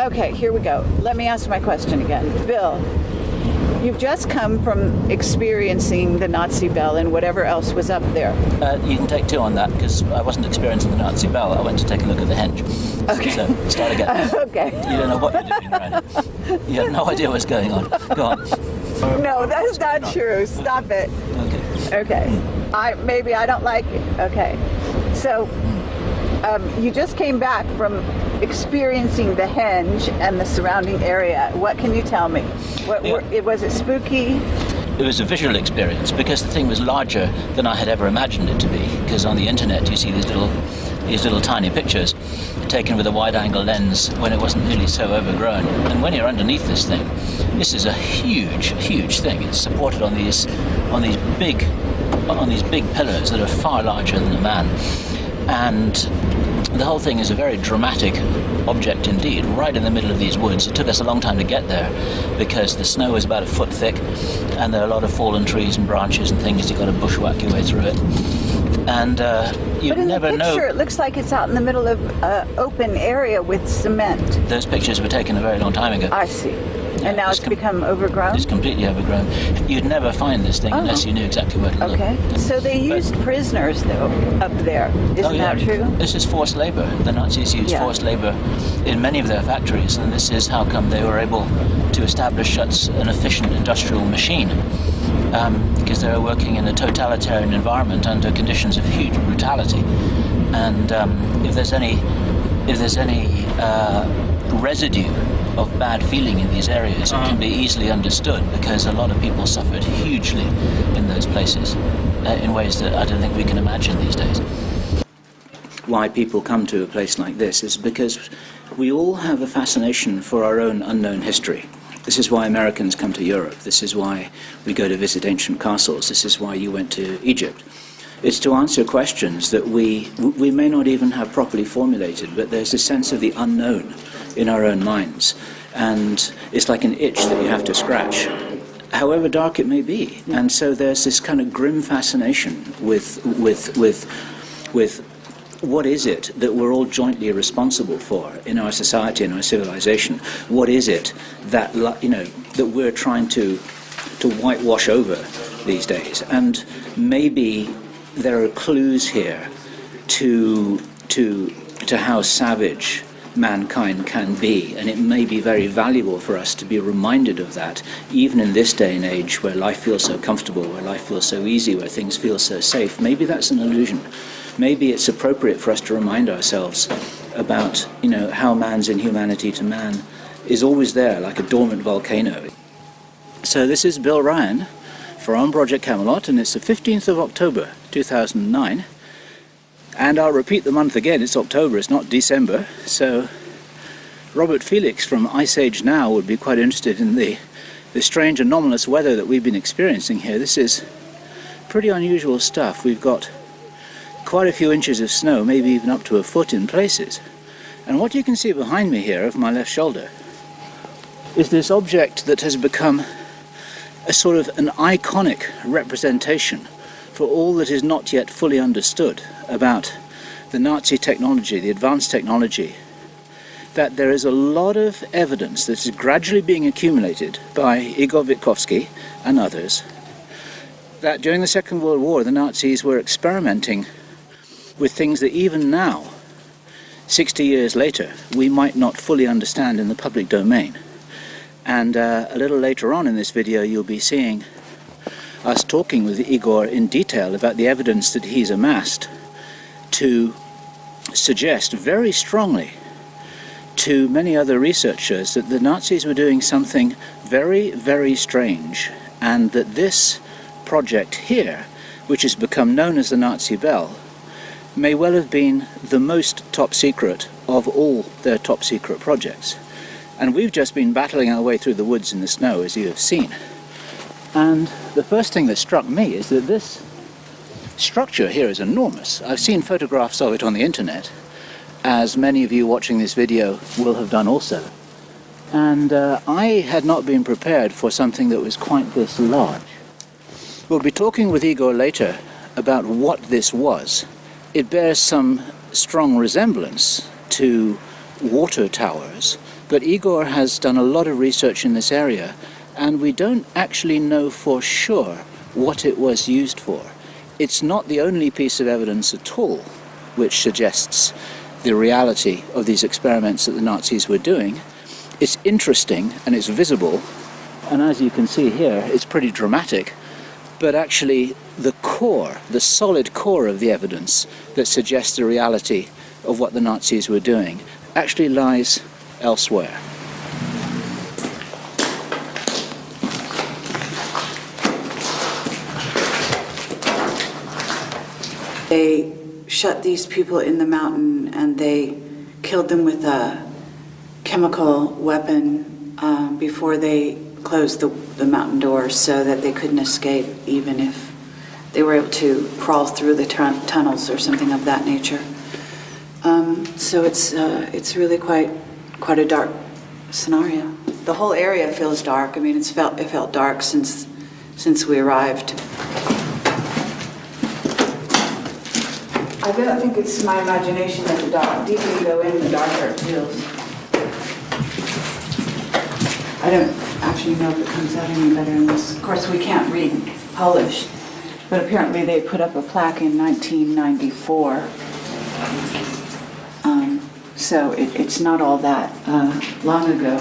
Okay, here we go. Let me ask my question again. Bill, you've just come from experiencing the Nazi bell and whatever else was up there. You can take two on that, because I wasn't experiencing the Nazi bell. I went to take a look at the henge. Okay. So start again. Okay. You don't know what you're doing right now. You have no idea what's going on. Go on. No, that's not true. Stop it. Okay. Okay. Maybe I don't like it. Okay. So, you just came back from experiencing the henge and the surrounding area. What can you tell me? Was it spooky? It was a visual experience, because the thing was larger than I had ever imagined it to be. Because on the internet you see these little tiny pictures taken with a wide-angle lens when it wasn't really so overgrown. And when you're underneath this thing, this is a huge, huge thing. It's supported on these big pillars that are far larger than a man. And the whole thing is a very dramatic object indeed, right in the middle of these woods. It took us a long time to get there because the snow is about a foot thick and there are a lot of fallen trees and branches and things. You've got to bushwhack your way through it. And you never know. But in the picture, it looks like it's out in the middle of an open area with cement. Those pictures were taken a very long time ago. I see. And now it's become overgrown? It's completely overgrown. You'd never find this thing unless you knew exactly where to look. Okay. So they used prisoners, though, up there. Isn't that true? This is forced labor. The Nazis used forced labor in many of their factories, and this is how come they were able to establish such an efficient industrial machine. Because they were working in a totalitarian environment under conditions of huge brutality. And if there's any residue of bad feeling in these areas, it can be easily understood, because a lot of people suffered hugely in those places in ways that I don't think we can imagine these days. Why people come to a place like this is because we all have a fascination for our own unknown history. This is why Americans come to Europe. This is why we go to visit ancient castles. This is why you went to Egypt. It's to answer questions that we may not even have properly formulated, but there's a sense of the unknown in our own minds, and it's like an itch that you have to scratch, however dark it may be. And so there's this kind of grim fascination with what is it that we're all jointly responsible for in our society, in our civilization? What is it that that we're trying to whitewash over these days? And maybe there are clues here to how savage mankind can be, and it may be very valuable for us to be reminded of that, even in this day and age where life feels so comfortable, where life feels so easy, where things feel so safe. Maybe that's an illusion. Maybe it's appropriate for us to remind ourselves about, how man's inhumanity to man is always there, like a dormant volcano. So this is Bill Ryan for On Project Camelot, and it's the 15th of October 2009. And I'll repeat the month again, it's October, it's not December. So Robert Felix from Ice Age Now would be quite interested in the strange anomalous weather that we've been experiencing here. This is pretty unusual stuff. We've got quite a few inches of snow, maybe even up to a foot in places. And what you can see behind me here, over my left shoulder, is this object that has become a sort of an iconic representation for all that is not yet fully understood about the Nazi technology, the advanced technology, that there is a lot of evidence that is gradually being accumulated by Igor Witkowski and others, that during the Second World War the Nazis were experimenting with things that even now, 60 years later, we might not fully understand in the public domain. And a little later on in this video you'll be seeing us talking with Igor in detail about the evidence that he's amassed to suggest very strongly to many other researchers that the Nazis were doing something very, very strange, and that this project here, which has become known as the Nazi Bell, may well have been the most top secret of all their top secret projects. And we've just been battling our way through the woods in the snow, as you have seen. And the first thing that struck me is that this structure here is enormous. I've seen photographs of it on the internet, as many of you watching this video will have done also. And I had not been prepared for something that was quite this large. We'll be talking with Igor later about what this was. It bears some strong resemblance to water towers But Igor has done a lot of research in this area, and we don't actually know for sure what it was used for. It's not the only piece of evidence at all which suggests the reality of these experiments that the Nazis were doing. It's interesting and it's visible, and as you can see here, it's pretty dramatic, but actually the core, the solid core of the evidence that suggests the reality of what the Nazis were doing actually lies elsewhere. They shut these people in the mountain and they killed them with a chemical weapon before they closed the mountain doors so that they couldn't escape, even if they were able to crawl through the tunnels or something of that nature. So it's really quite a dark scenario. The whole area feels dark. I mean, it felt dark since we arrived. I don't think it's my imagination that the deeper you go in, the darker it feels. I don't actually know if it comes out any better in this. Of course, we can't read Polish, but apparently they put up a plaque in 1994. So it's not all that long ago.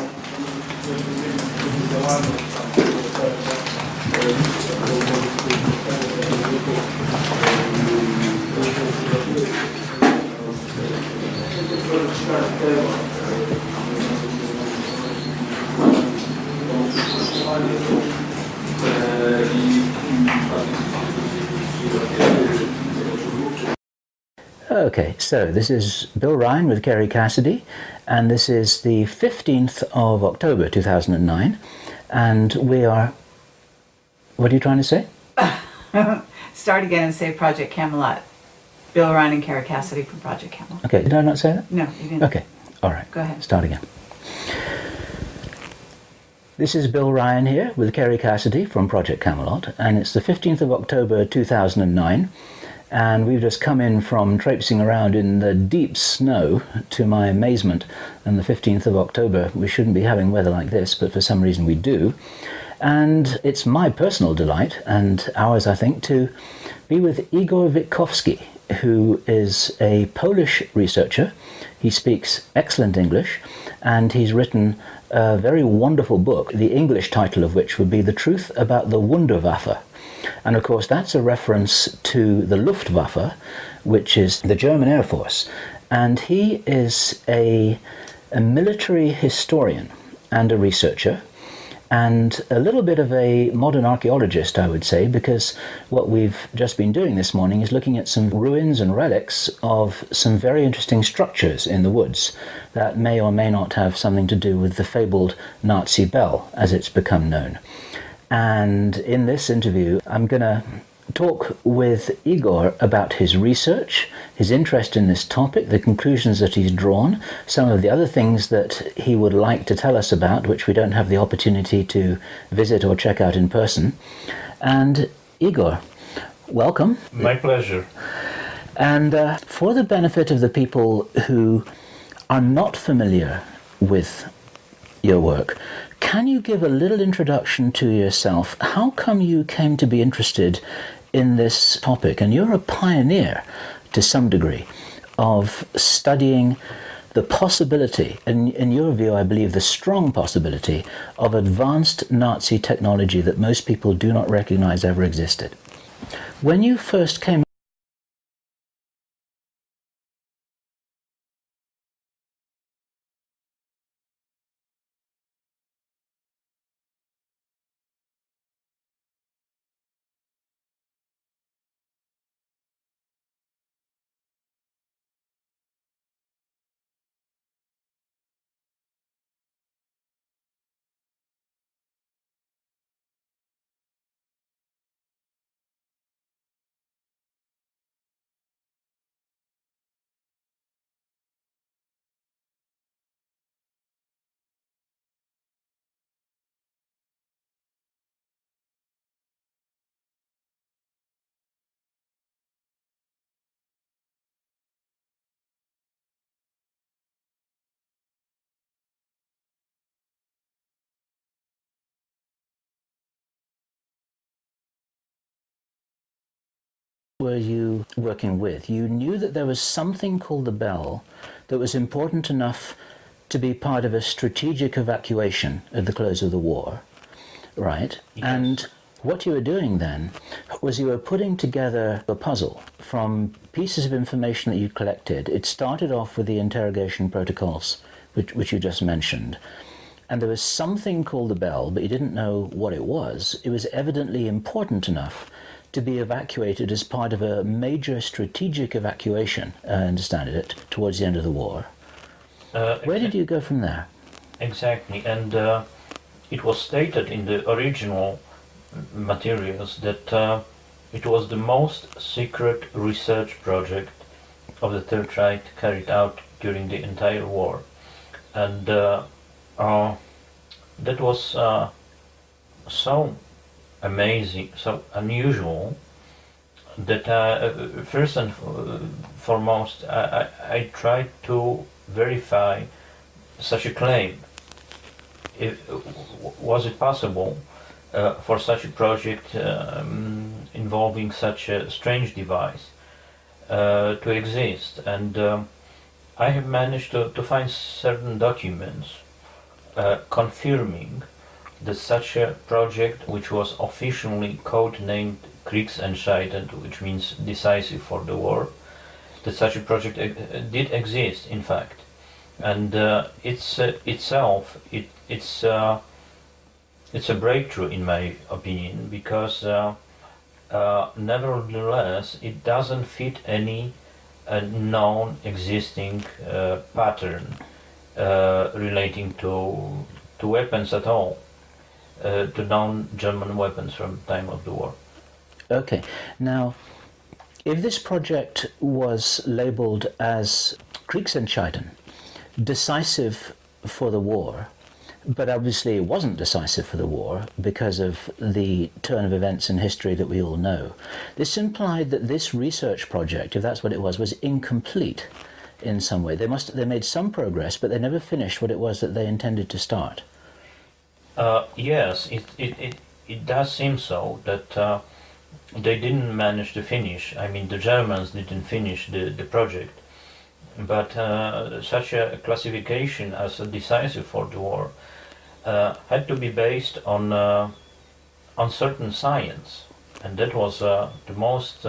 Okay, so this is Bill Ryan with Kerry Cassidy, and this is the 15th of October 2009, and we are... What are you trying to say? Start again and say Project Camelot. Bill Ryan and Kerry Cassidy from Project Camelot. Okay, did I not say that? No, you didn't. Okay, all right. Go ahead. Start again. This is Bill Ryan here with Kerry Cassidy from Project Camelot, and it's the 15th of October 2009, and we've just come in from traipsing around in the deep snow, to my amazement. On the 15th of October we shouldn't be having weather like this, but for some reason we do. And it's my personal delight, and ours I think, to be with Igor Witkowski, who is a Polish researcher. He speaks excellent English, and he's written a very wonderful book, the English title of which would be The Truth About the Wunderwaffe. And of course that's a reference to the Luftwaffe, which is the German Air Force. And he is a military historian and a researcher, and a little bit of a modern archaeologist, I would say, because what we've just been doing this morning is looking at some ruins and relics of some very interesting structures in the woods that may or may not have something to do with the fabled Nazi bell, as it's become known. And in this interview, I'm going to talk with Igor about his research, his interest in this topic, the conclusions that he's drawn, some of the other things that he would like to tell us about, which we don't have the opportunity to visit or check out in person. And Igor, welcome. My pleasure. And for the benefit of the people who are not familiar with your work, can you give a little introduction to yourself? How come you came to be interested in this topic? And you're a pioneer, to some degree, of studying the possibility, in your view, I believe the strong possibility, of advanced Nazi technology that most people do not recognize ever existed. When you first came were you working with? You knew that there was something called the Bell that was important enough to be part of a strategic evacuation at the close of the war, right? Yes. And what you were doing then was you were putting together a puzzle from pieces of information that you collected. It started off with the interrogation protocols, which you just mentioned. And there was something called the Bell, but you didn't know what it was. It was evidently important enough to be evacuated as part of a major strategic evacuation, I understand it, towards the end of the war. Where did you go from there? Exactly, and it was stated in the original materials that it was the most secret research project of the Third Reich carried out during the entire war. And that was so amazing, so unusual, that first and foremost I tried to verify such a claim. Was it possible for such a project involving such a strange device to exist? And I have managed to find certain documents confirming that such a project, which was officially codenamed Kriegsentscheidend, which means decisive for the war, that such a project did exist, in fact. And it's a breakthrough, in my opinion, because nevertheless it doesn't fit any known existing pattern relating to weapons at all, to known German weapons from the time of the war. Okay, now, if this project was labelled as Kriegsentscheiden, decisive for the war, but obviously it wasn't decisive for the war because of the turn of events in history that we all know, this implied that this research project, if that's what it was incomplete in some way. They made some progress, but they never finished what it was that they intended to start. Yes, it does seem so, that they didn't manage to finish. I mean, the Germans didn't finish the project, but such a classification as a decisive for the war had to be based on certain science, and that was the most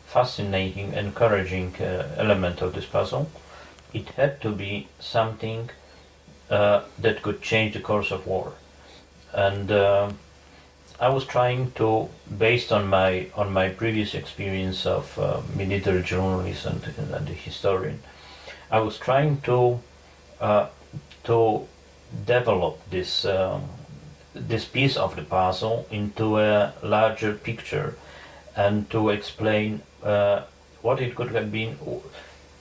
fascinating, encouraging element of this puzzle. It had to be something that could change the course of war, and I was trying to, based on my previous experience of military journalist and a historian, I was trying to develop this piece of the puzzle into a larger picture, and to explain what it could have been,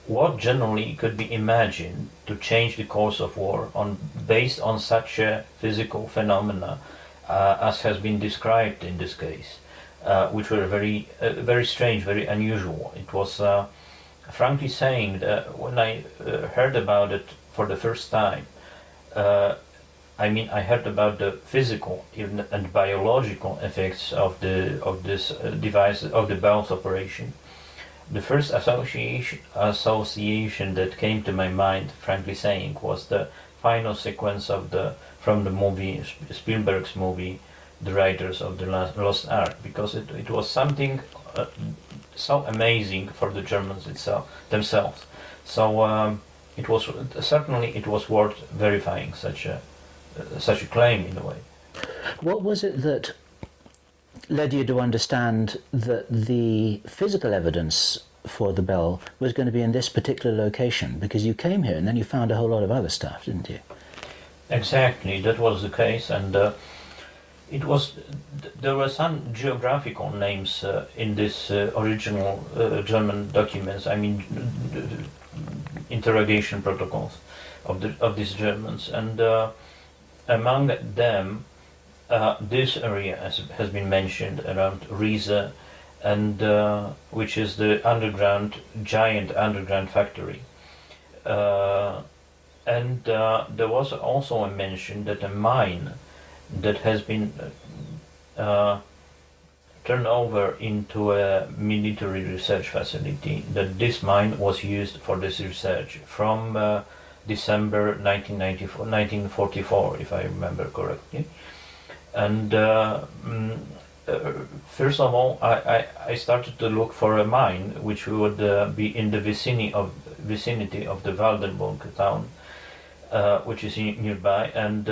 what generally could be imagined to change the course of war based on such a physical phenomena as has been described in this case, which were very strange, very unusual. It was, frankly saying, that when I heard about it for the first time, I mean, I heard about the physical and biological effects of this device, of the Bell's operation. The first association that came to my mind, frankly saying, was the final sequence from the movie, Spielberg's movie, The Raiders of the Lost Ark, because it was something so amazing for the Germans themselves. So it was worth verifying such a claim, in a way. What was it that led you to understand that the physical evidence for the Bell was going to be in this particular location? Because you came here and then you found a whole lot of other stuff, didn't you? Exactly, that was the case, and there were some geographical names in this original German documents. I mean, interrogation protocols of these Germans, and among them, this area has been mentioned around Riese, and which is the giant underground factory. And there was also a mention that a mine that has been turned over into a military research facility. That this mine was used for this research from December 1944, if I remember correctly. And first of all, I started to look for a mine which would be in the vicinity of the Waldenburg town, which is nearby, and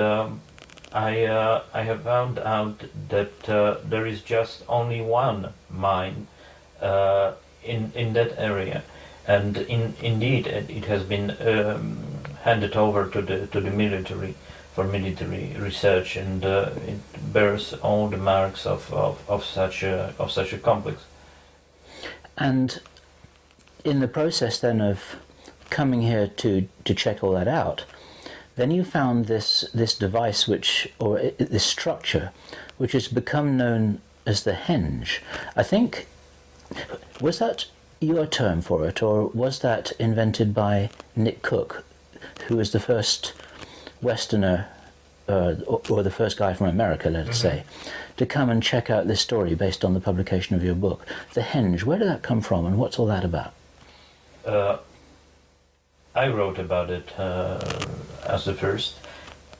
I have found out that there is just only one mine in that area, and indeed it has been handed over to the military for military research, and it bears all the marks of such a complex. And in the process then of coming here to check all that out, then you found this device this structure which has become known as the henge. I think, was that your term for it, or was that invented by Nick Cook, who was the first Westerner, or the first guy from America, let's say, to come and check out this story based on the publication of your book? The henge, where did that come from, and what's all that about? I wrote about it as the first,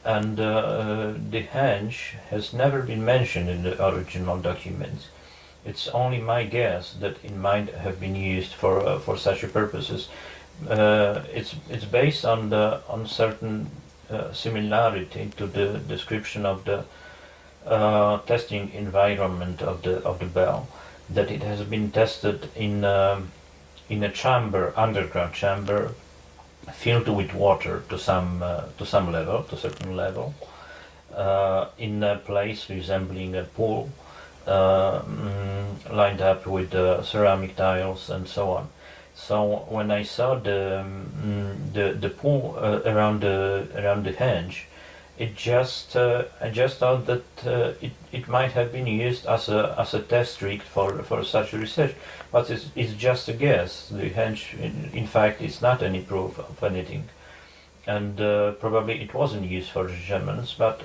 and the henge has never been mentioned in the original documents. It's only my guess that it might have been used for such purposes. It's based on certain similarity to the description of the testing environment of the bell, that it has been tested in a chamber, underground chamber, filled with water to some level, to a certain level, in a place resembling a pool, lined up with ceramic tiles and so on. So when I saw the pool around the henge, I just thought that it might have been used as a test rig for such research, but it's just a guess. The henge, in fact, is not any proof of anything, and probably it wasn't used for the Germans. But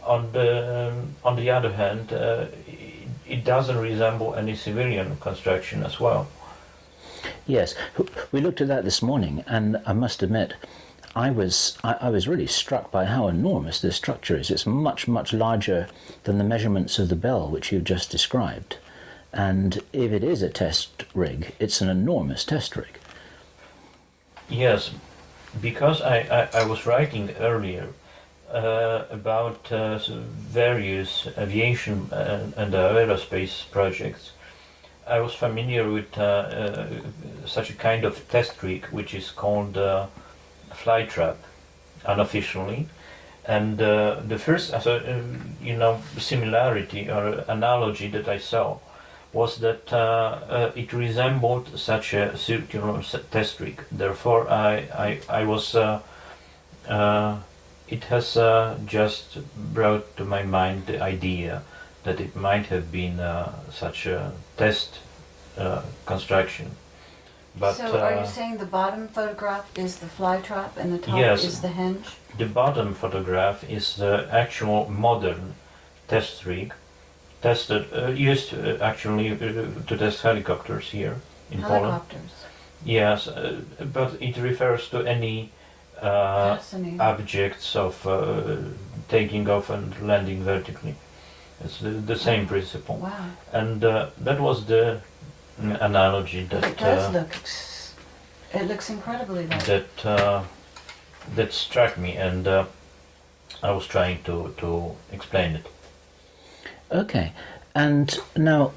on the other hand, it doesn't resemble any civilian construction as well. Yes, we looked at that this morning, and I must admit, I was really struck by how enormous this structure is. It's much, much larger than the measurements of the bell which you've just described. And if it is a test rig, it's an enormous test rig. Yes, because I was writing earlier about various aviation and aerospace projects. I was familiar with such a kind of test rig which is called fly trap, unofficially, and the first similarity or analogy that I saw was that it resembled such a circular test rig. Therefore, I was it has just brought to my mind the idea that it might have been such a test construction. But, so are you saying the bottom photograph is the fly trap and the top yes, is the henge? The bottom photograph is the actual modern test rig, used actually to test helicopters here in Poland. Helicopters. Yes, but it refers to any objects of taking off and landing vertically. It's the same principle. Wow. And that was the analogy that It does look. It looks incredibly like. that struck me, and I was trying to explain it. Okay, and now,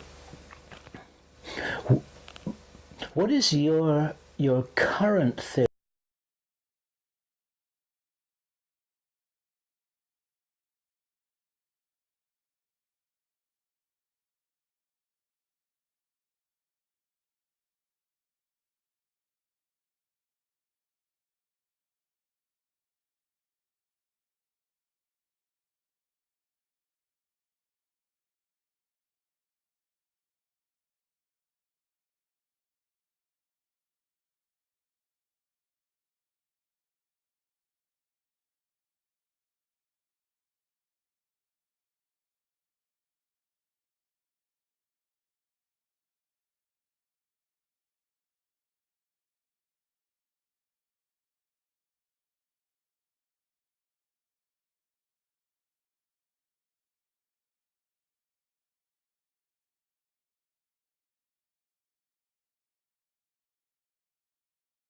what is your current theory?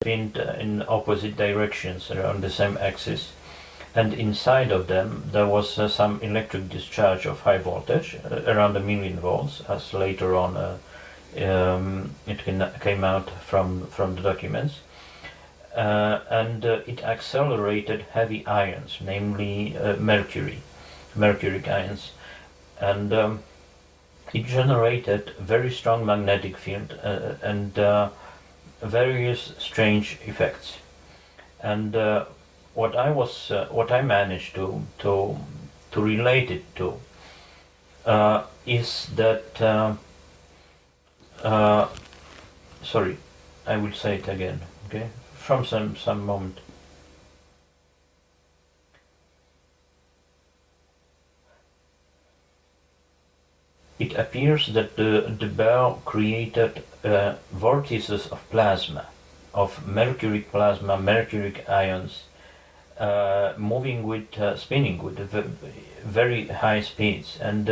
spin in opposite directions around the same axis, and inside of them there was some electric discharge of high voltage, around 1,000,000 volts, as later on it came out from the documents. And it accelerated heavy ions, namely mercuric ions, and it generated very strong magnetic field and various strange effects. And what I managed to relate it to is that sorry, I will say it again, okay, from some moment. It appears that the bell created vortices of plasma, of mercuric plasma, mercuric ions, moving with, spinning with very high speeds. And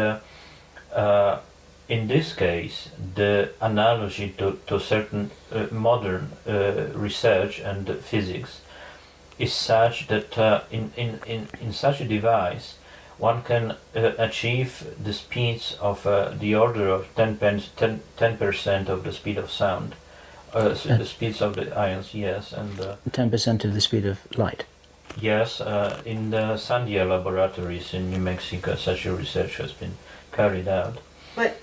in this case, the analogy to certain modern research and physics is such that in such a device one can achieve the speeds of the order of 10% of the speed of sound, the speeds of the ions, yes, and 10% of the speed of light. Yes, in the Sandia laboratories in New Mexico, such a research has been carried out. But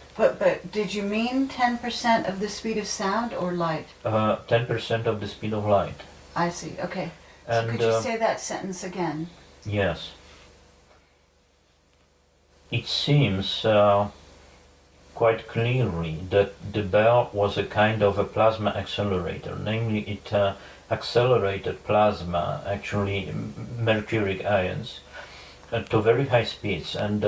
did you mean 10% of the speed of sound or light? 10% of the speed of light. I see, okay. So And, could you say that sentence again? Yes. It seems quite clearly that the bell was a kind of a plasma accelerator, namely it accelerated plasma, actually mercuric ions, to very high speeds. And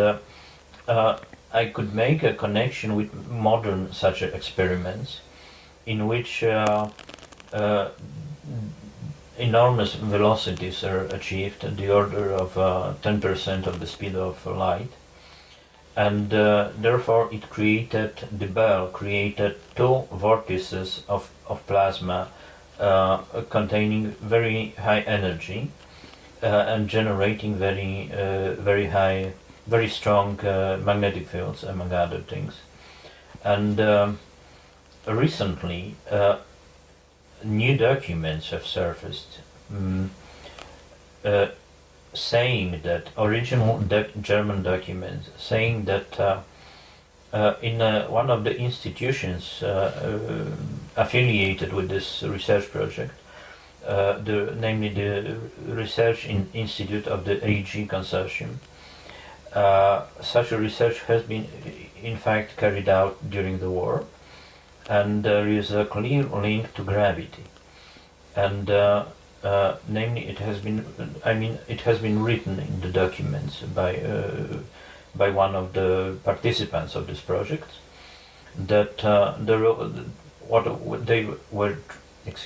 I could make a connection with modern such experiments in which enormous velocities are achieved at the order of 10% of the speed of light. And therefore it created, the bell created two vortices of plasma containing very high energy and generating very high, very strong magnetic fields, among other things. And recently new documents have surfaced saying that, original German documents saying that in one of the institutions affiliated with this research project, namely the Research Institute of the AG Consortium, such a research has been in fact carried out during the war, and there is a clear link to gravity. And namely, it has been written in the documents by one of the participants of this project that it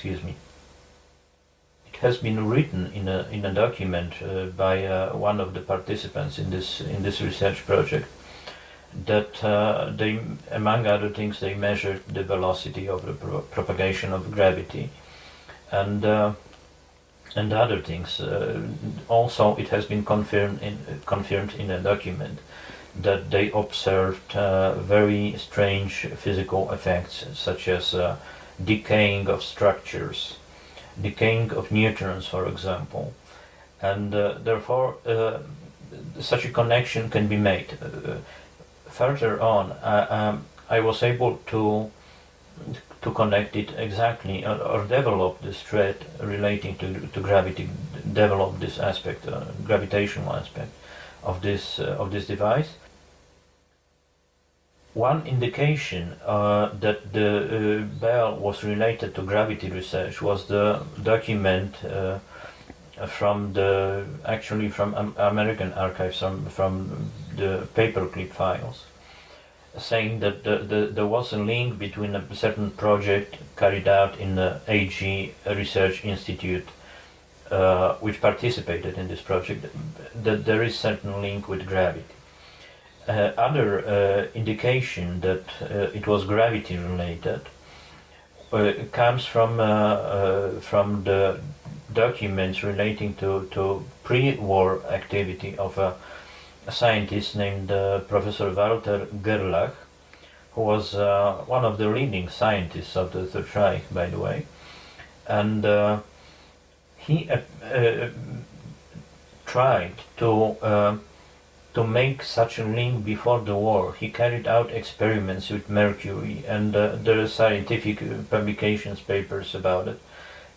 has been written in a document by one of the participants in this research project that they, among other things, they measured the velocity of the propagation of gravity and other things. Also, it has been confirmed in a document that they observed very strange physical effects, such as decaying of structures, decaying of neutrons, for example, and therefore such a connection can be made. Further on, I was able to connect it exactly, or develop this thread relating to gravity, develop this aspect, gravitational aspect of this device. One indication that the bell was related to gravity research was the document from American archives, from the paperclip files, saying that there was a link between a certain project carried out in the AG Research Institute, which participated in this project, that there is certain link with gravity. Other indication that it was gravity related comes from the documents relating to pre-war activity of a scientist named Professor Walter Gerlach, who was one of the leading scientists of the Third Reich, by the way, and he tried to make such a link before the war. He carried out experiments with mercury, and there are scientific publications, papers about it,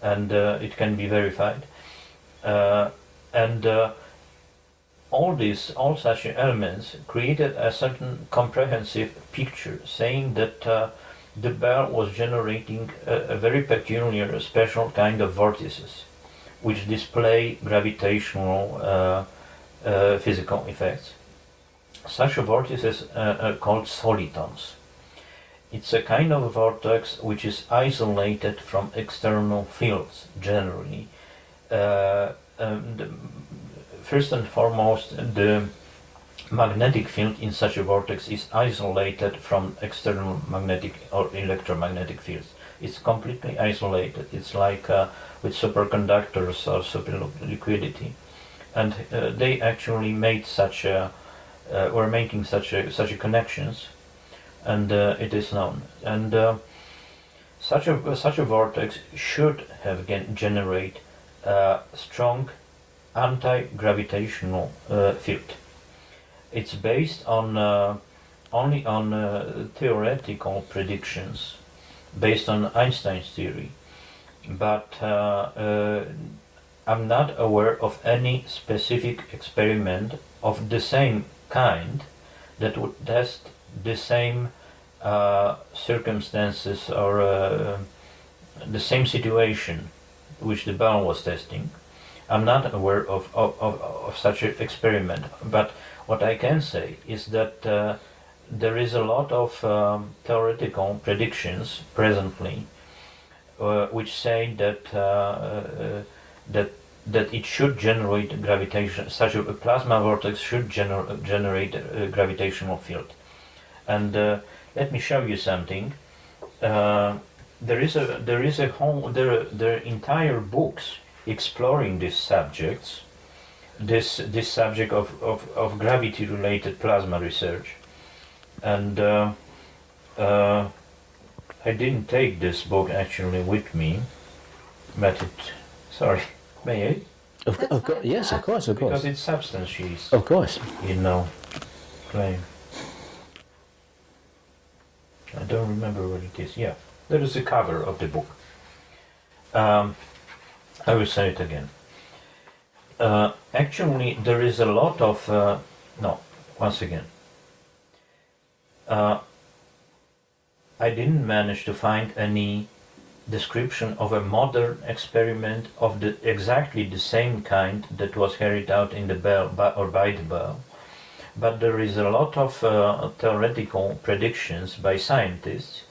and it can be verified. And all such elements created a certain comprehensive picture, saying that the bell was generating a very peculiar, special kind of vortices, which display gravitational physical effects. Such vortices are called solitons. It's a kind of vortex which is isolated from external fields, generally. First and foremost, the magnetic field in such a vortex is isolated from external magnetic or electromagnetic fields. It's completely isolated. It's like with superconductors or superliquidity. And they actually made were making such a connections, and it is known. And such a vortex should have generate a strong anti-gravitational field. It's based on only on theoretical predictions, based on Einstein's theory, but I'm not aware of any specific experiment of the same kind that would test the same circumstances or the same situation which the bell was testing. I'm not aware of such an experiment, but what I can say is that there is a lot of theoretical predictions presently which say that that it should generate gravitation. Such a plasma vortex should generate a gravitational field. And let me show you something. There are entire books exploring these subjects, this subject of gravity-related plasma research. And I didn't take this book actually with me, but sorry, may I? Yes, of course. Because it's substance she's, Of course. claim. I don't remember what it is. Yeah, there is a cover of the book. I will say it again. Actually, there is a lot of... once again. I didn't manage to find any description of a modern experiment of exactly the same kind that was carried out in the bell or by the bell. But there is a lot of theoretical predictions by scientists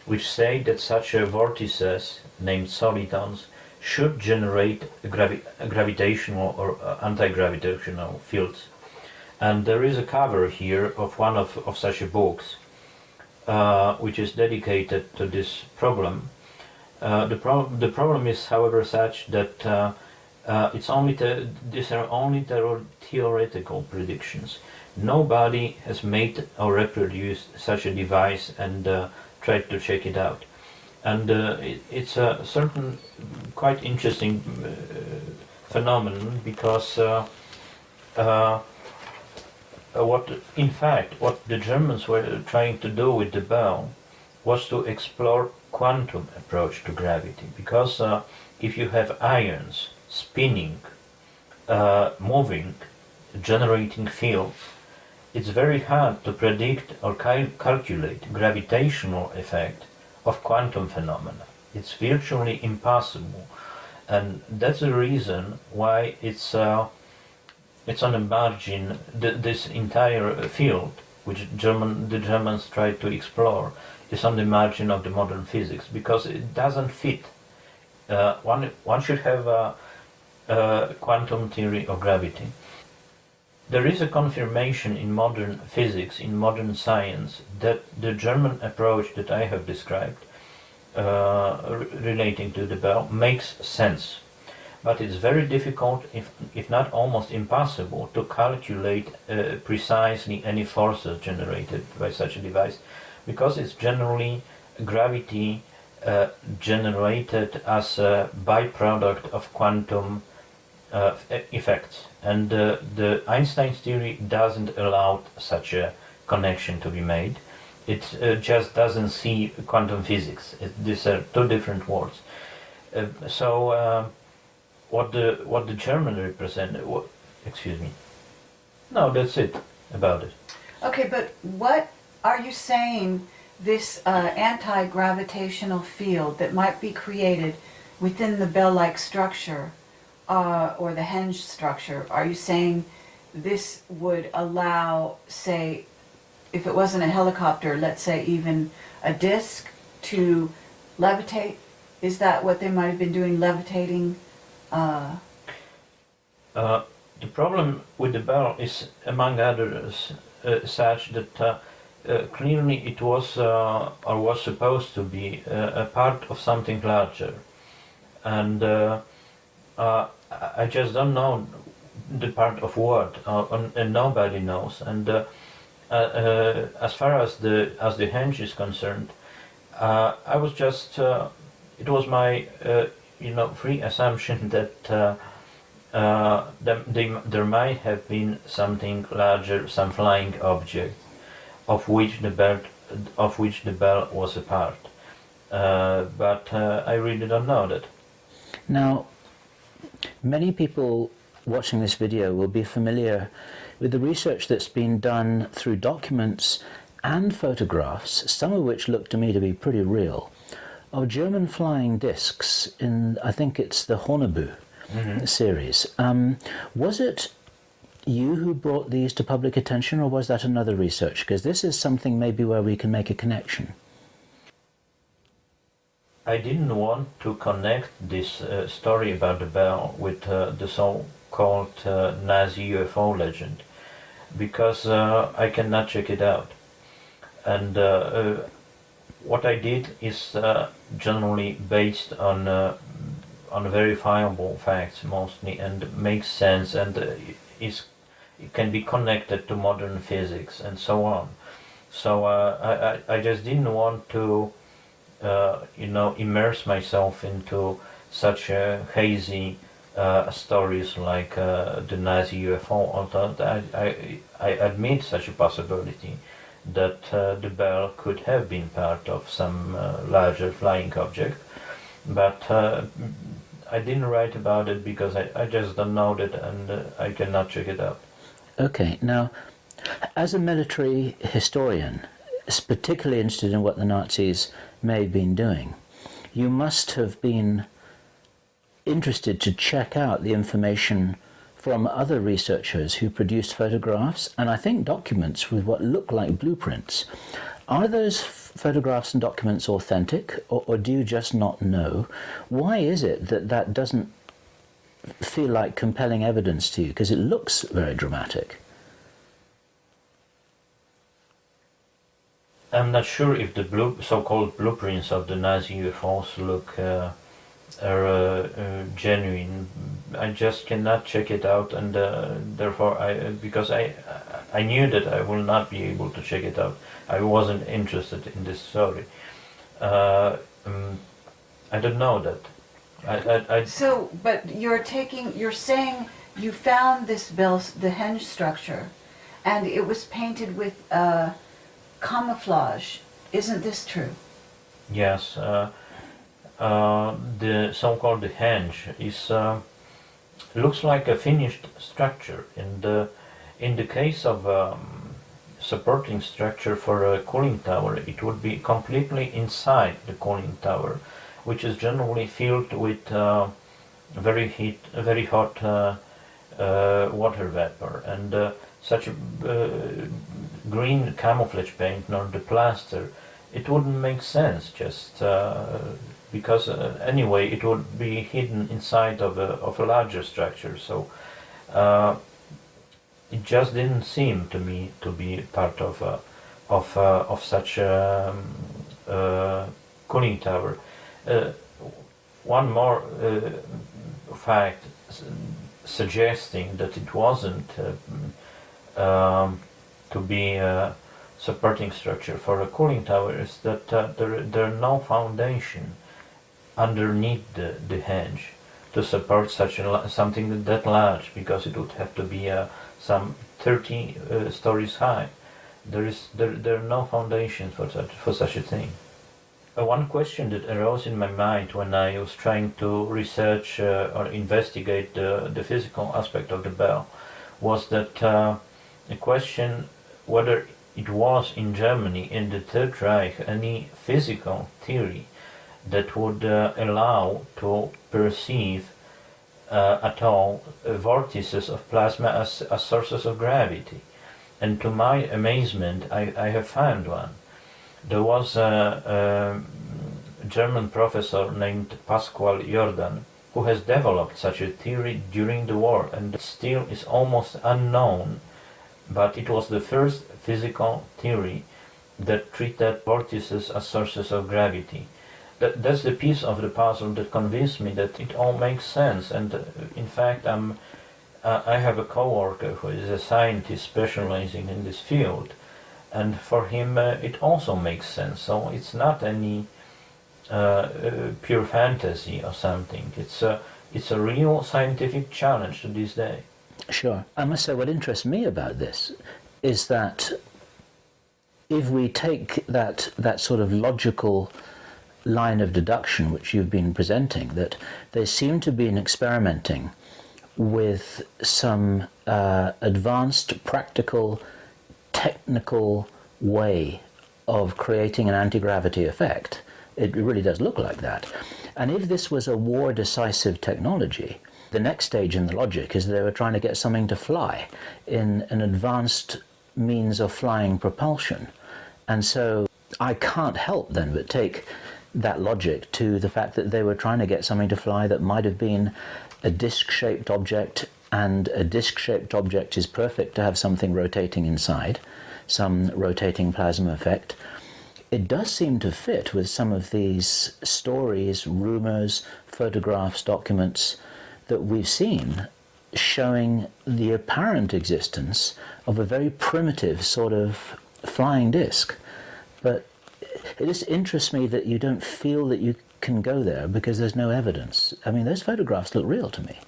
which say that such vortices, named solitons, should generate gravitational or anti-gravitational fields. And there is a cover here of one of such books which is dedicated to this problem. The problem is, however, such that these are only theoretical predictions. Nobody has made or reproduced such a device and tried to check it out. And it's a certain quite interesting phenomenon, because what the Germans were trying to do with the bell was to explore quantum approach to gravity, because if you have ions spinning, moving, generating fields, it's very hard to predict or calculate gravitational effect of quantum phenomena. It's virtually impossible, and that's the reason why it's on the margin. This entire field, which the Germans tried to explore, is on the margin of the modern physics, because it doesn't fit. One should have a quantum theory of gravity. There is a confirmation in modern physics, in modern science, that the German approach that I have described relating to the bell makes sense. But it's very difficult, if not almost impossible, to calculate precisely any forces generated by such a device, because it's generally gravity generated as a byproduct of quantum effects. And the Einstein's theory doesn't allow such a connection to be made. It just doesn't see quantum physics. These are two different worlds. What the German represented, excuse me. No, that's it about it. Okay, but what are you saying this anti-gravitational field that might be created within the bell-like structure or the henge structure, are you saying this would allow, say, if it wasn't a helicopter, let's say even a disc to levitate? Is that what they might have been doing, levitating? The problem with the bell is, among others, such that clearly it was or was supposed to be a part of something larger, and I just don't know the part of what, and nobody knows. And as far as the henge is concerned, I was just it was my free assumption that there might have been something larger, some flying object, of which the bell was a part. But I really don't know that. Now, many people watching this video will be familiar with the research that's been done through documents and photographs, some of which look to me to be pretty real, of German flying discs in, I think it's the Hornebu series. Was it you who brought these to public attention, or was that another research? Because this is something maybe where we can make a connection. I didn't want to connect this story about the bell with the so-called Nazi UFO legend, because I cannot check it out. And what I did is generally based on verifiable facts mostly, and makes sense, and it can be connected to modern physics and so on. So I just didn't want to immerse myself into such hazy stories like the Nazi UFO, although I admit such a possibility that the bell could have been part of some larger flying object, but I didn't write about it because I just don't know that, and I cannot check it out. Okay, now, as a military historian, particularly interested in what the Nazis may have been doing, you must have been interested to check out the information from other researchers who produced photographs and I think documents with what look like blueprints. Are those photographs and documents authentic, or do you just not know? Why is it that that doesn't feel like compelling evidence to you? Because it looks very dramatic. I'm not sure if the so-called blueprints of the Nazi UFOs look are genuine. I just cannot check it out, and therefore because I knew that I will not be able to check it out. I wasn't interested in this story. I don't know that. So, but you're saying you found this bell, the henge structure, and it was painted with camouflage. Isn't this true? Yes. The so-called henge is looks like a finished structure. In the case of supporting structure for a cooling tower, it would be completely inside the cooling tower, which is generally filled with very hot water vapor, and such a green camouflage paint, nor the plaster, it wouldn't make sense, just because anyway it would be hidden inside of a larger structure. So it just didn't seem to me to be part of such a cooling tower. One more fact suggesting that it wasn't to be a supporting structure for a cooling tower is that there are no foundation underneath the henge to support such something that large, because it would have to be some 30 stories high. There are no foundations for such a thing. One question that arose in my mind when I was trying to research or investigate the physical aspect of the bell was that the question whether it was in Germany, in the Third Reich, any physical theory that would allow to perceive at all vortices of plasma as sources of gravity. And to my amazement, I have found one. There was a German professor named Pascual Jordan who has developed such a theory during the war, and still is almost unknown, but it was the first physical theory that treated vortices as sources of gravity. That's the piece of the puzzle that convinced me that it all makes sense. And in fact, I have a coworker who is a scientist specializing in this field, and for him it also makes sense. So it's not any pure fantasy or something. It's a real scientific challenge to this day. Sure. I must say what interests me about this is that if we take that sort of logical line of deduction which you've been presenting, that they seem to be experimenting with some advanced, practical, technical way of creating an anti-gravity effect. It really does look like that. And if this was a war-decisive technology, the next stage in the logic is they were trying to get something to fly in an advanced means of flying propulsion. And so I can't help then but take that logic to the fact that they were trying to get something to fly that might have been a disc-shaped object, and a disc-shaped object is perfect to have something rotating inside, some rotating plasma effect. It does seem to fit with some of these stories, rumors, photographs, documents that we've seen showing the apparent existence of a very primitive sort of flying disc. But it just interests me that you don't feel that you can go there because there's no evidence. I mean, those photographs look real to me.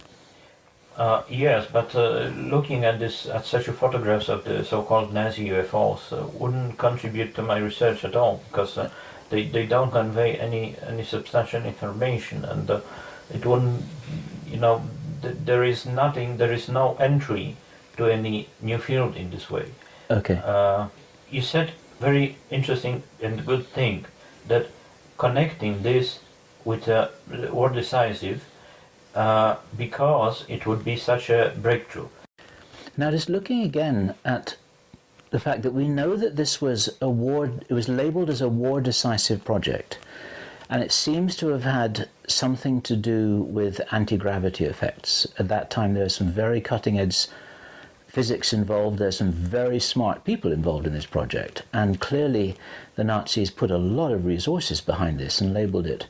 Yes, but looking at such photographs of the so-called Nazi UFOs wouldn't contribute to my research at all, because they don't convey any substantial information, and it wouldn't, there is no entry to any new field in this way. Okay. You said very interesting and good thing, that connecting this with war decisive, because it would be such a breakthrough. Now, just looking again at the fact that we know that this was it was labeled as a war decisive project, and it seems to have had something to do with anti-gravity effects. At that time there was some very cutting-edge physics involved, there's some very smart people involved in this project, and clearly the Nazis put a lot of resources behind this and labeled it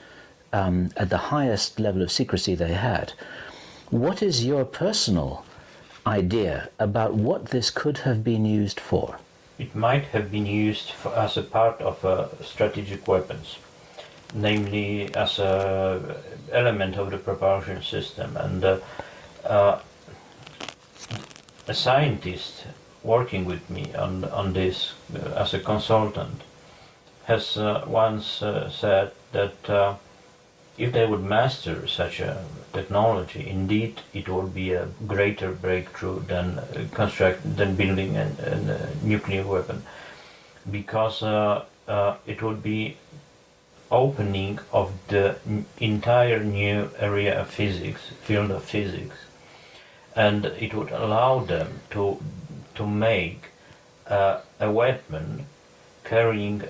at the highest level of secrecy they had. What is your personal idea about what this could have been used for? It might have been used as a part of strategic weapons, namely as an element of the propulsion system. And a scientist working with me on this as a consultant has once said that if they would master such a technology, indeed it would be a greater breakthrough than building a nuclear weapon, because it would be opening of the entire new area of physics, field of physics, and it would allow them to make a weapon carrying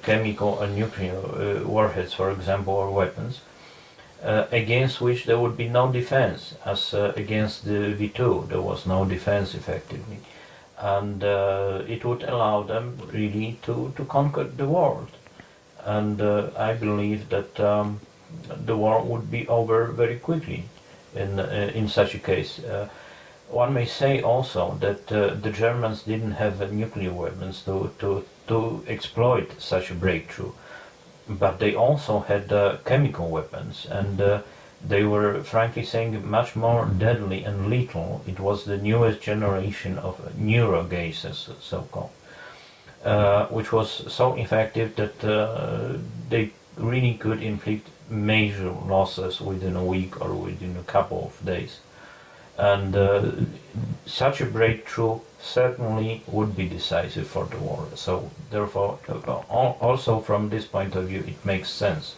chemical and nuclear warheads, for example, or weapons, against which there would be no defense, as against the V2 there was no defense effectively, and it would allow them really to conquer the world. and I believe that the war would be over very quickly in such a case. One may say also that the Germans didn't have nuclear weapons to exploit such a breakthrough, but they also had chemical weapons, and they were, frankly saying, much more deadly and lethal. It was the newest generation of neurogases, so-called, which was so effective that they really could inflict major losses within a week or within a couple of days. And such a breakthrough certainly would be decisive for the war. So therefore, also from this point of view, it makes sense.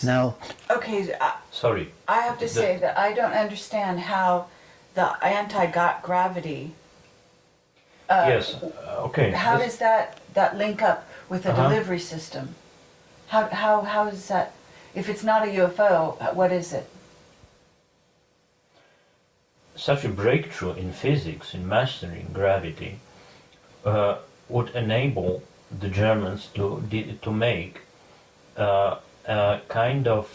Now, Okay, Sorry. I have to say that I don't understand how the anti-gravity. Yes. Okay. How does that link up with the Uh-huh. delivery system? How is that? If it's not a UFO, what is it? Such a breakthrough in physics, in mastering gravity, would enable the Germans to make a kind of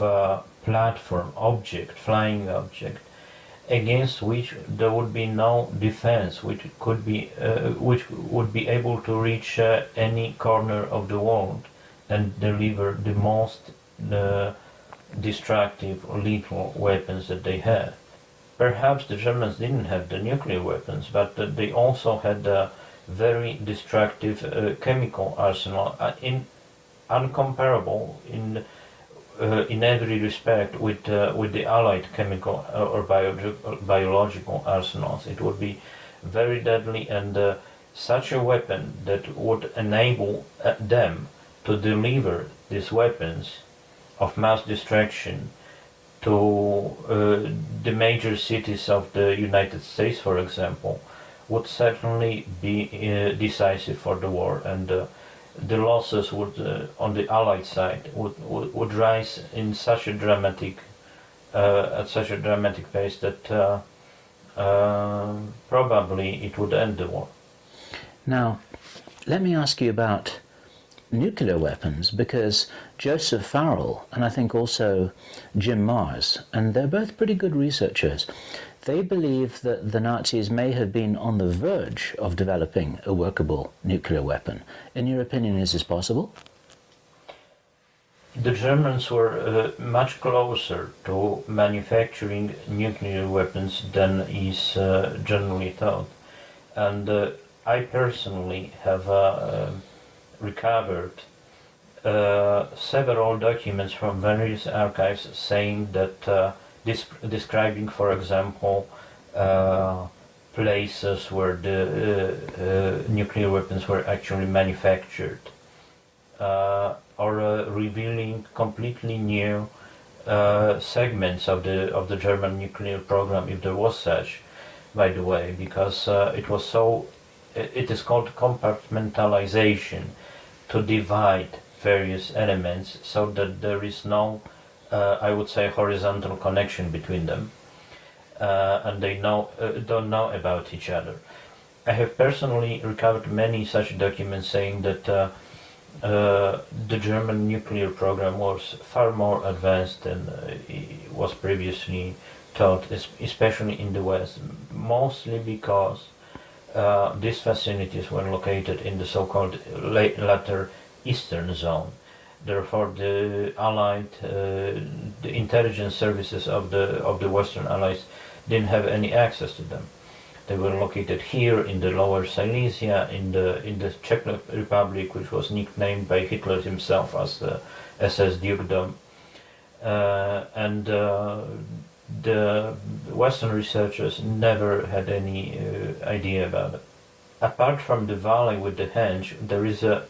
platform object, flying object, against which there would be no defense, which would be able to reach any corner of the world and deliver the most destructive, lethal weapons that they had. Perhaps the Germans didn't have the nuclear weapons, but they also had a very destructive chemical arsenal, uncomparable in every respect with the Allied chemical or biological arsenals. It would be very deadly, and such a weapon that would enable them to deliver these weapons of mass destruction to the major cities of the United States, for example, would certainly be decisive for the war, and the losses would, on the Allied side, would rise in such a dramatic, at such a dramatic pace that probably it would end the war. now, let me ask you about nuclear weapons, because Joseph Farrell and I think also Jim Mars, and they're both pretty good researchers, they believe that the Nazis may have been on the verge of developing a workable nuclear weapon. In your opinion, is this possible? The Germans were much closer to manufacturing nuclear weapons than is generally thought, and I personally have recovered several documents from various archives saying that describing, for example, places where the nuclear weapons were actually manufactured, or revealing completely new segments of the German nuclear program, if there was such, by the way, because it was so. It is called compartmentalization, to divide various elements so that there is no, I would say, horizontal connection between them, and they don't know about each other. I have personally recovered many such documents saying that the German nuclear program was far more advanced than was previously thought, especially in the West, mostly because these facilities were located in the so-called latter Eastern Zone. Therefore, the Allied, the intelligence services of the Western Allies didn't have any access to them. They were located here in the Lower Silesia, in the Czech Republic, which was nicknamed by Hitler himself as the SS Dukedom, and the Western researchers never had any idea about it. Apart from the valley with the henge, there is the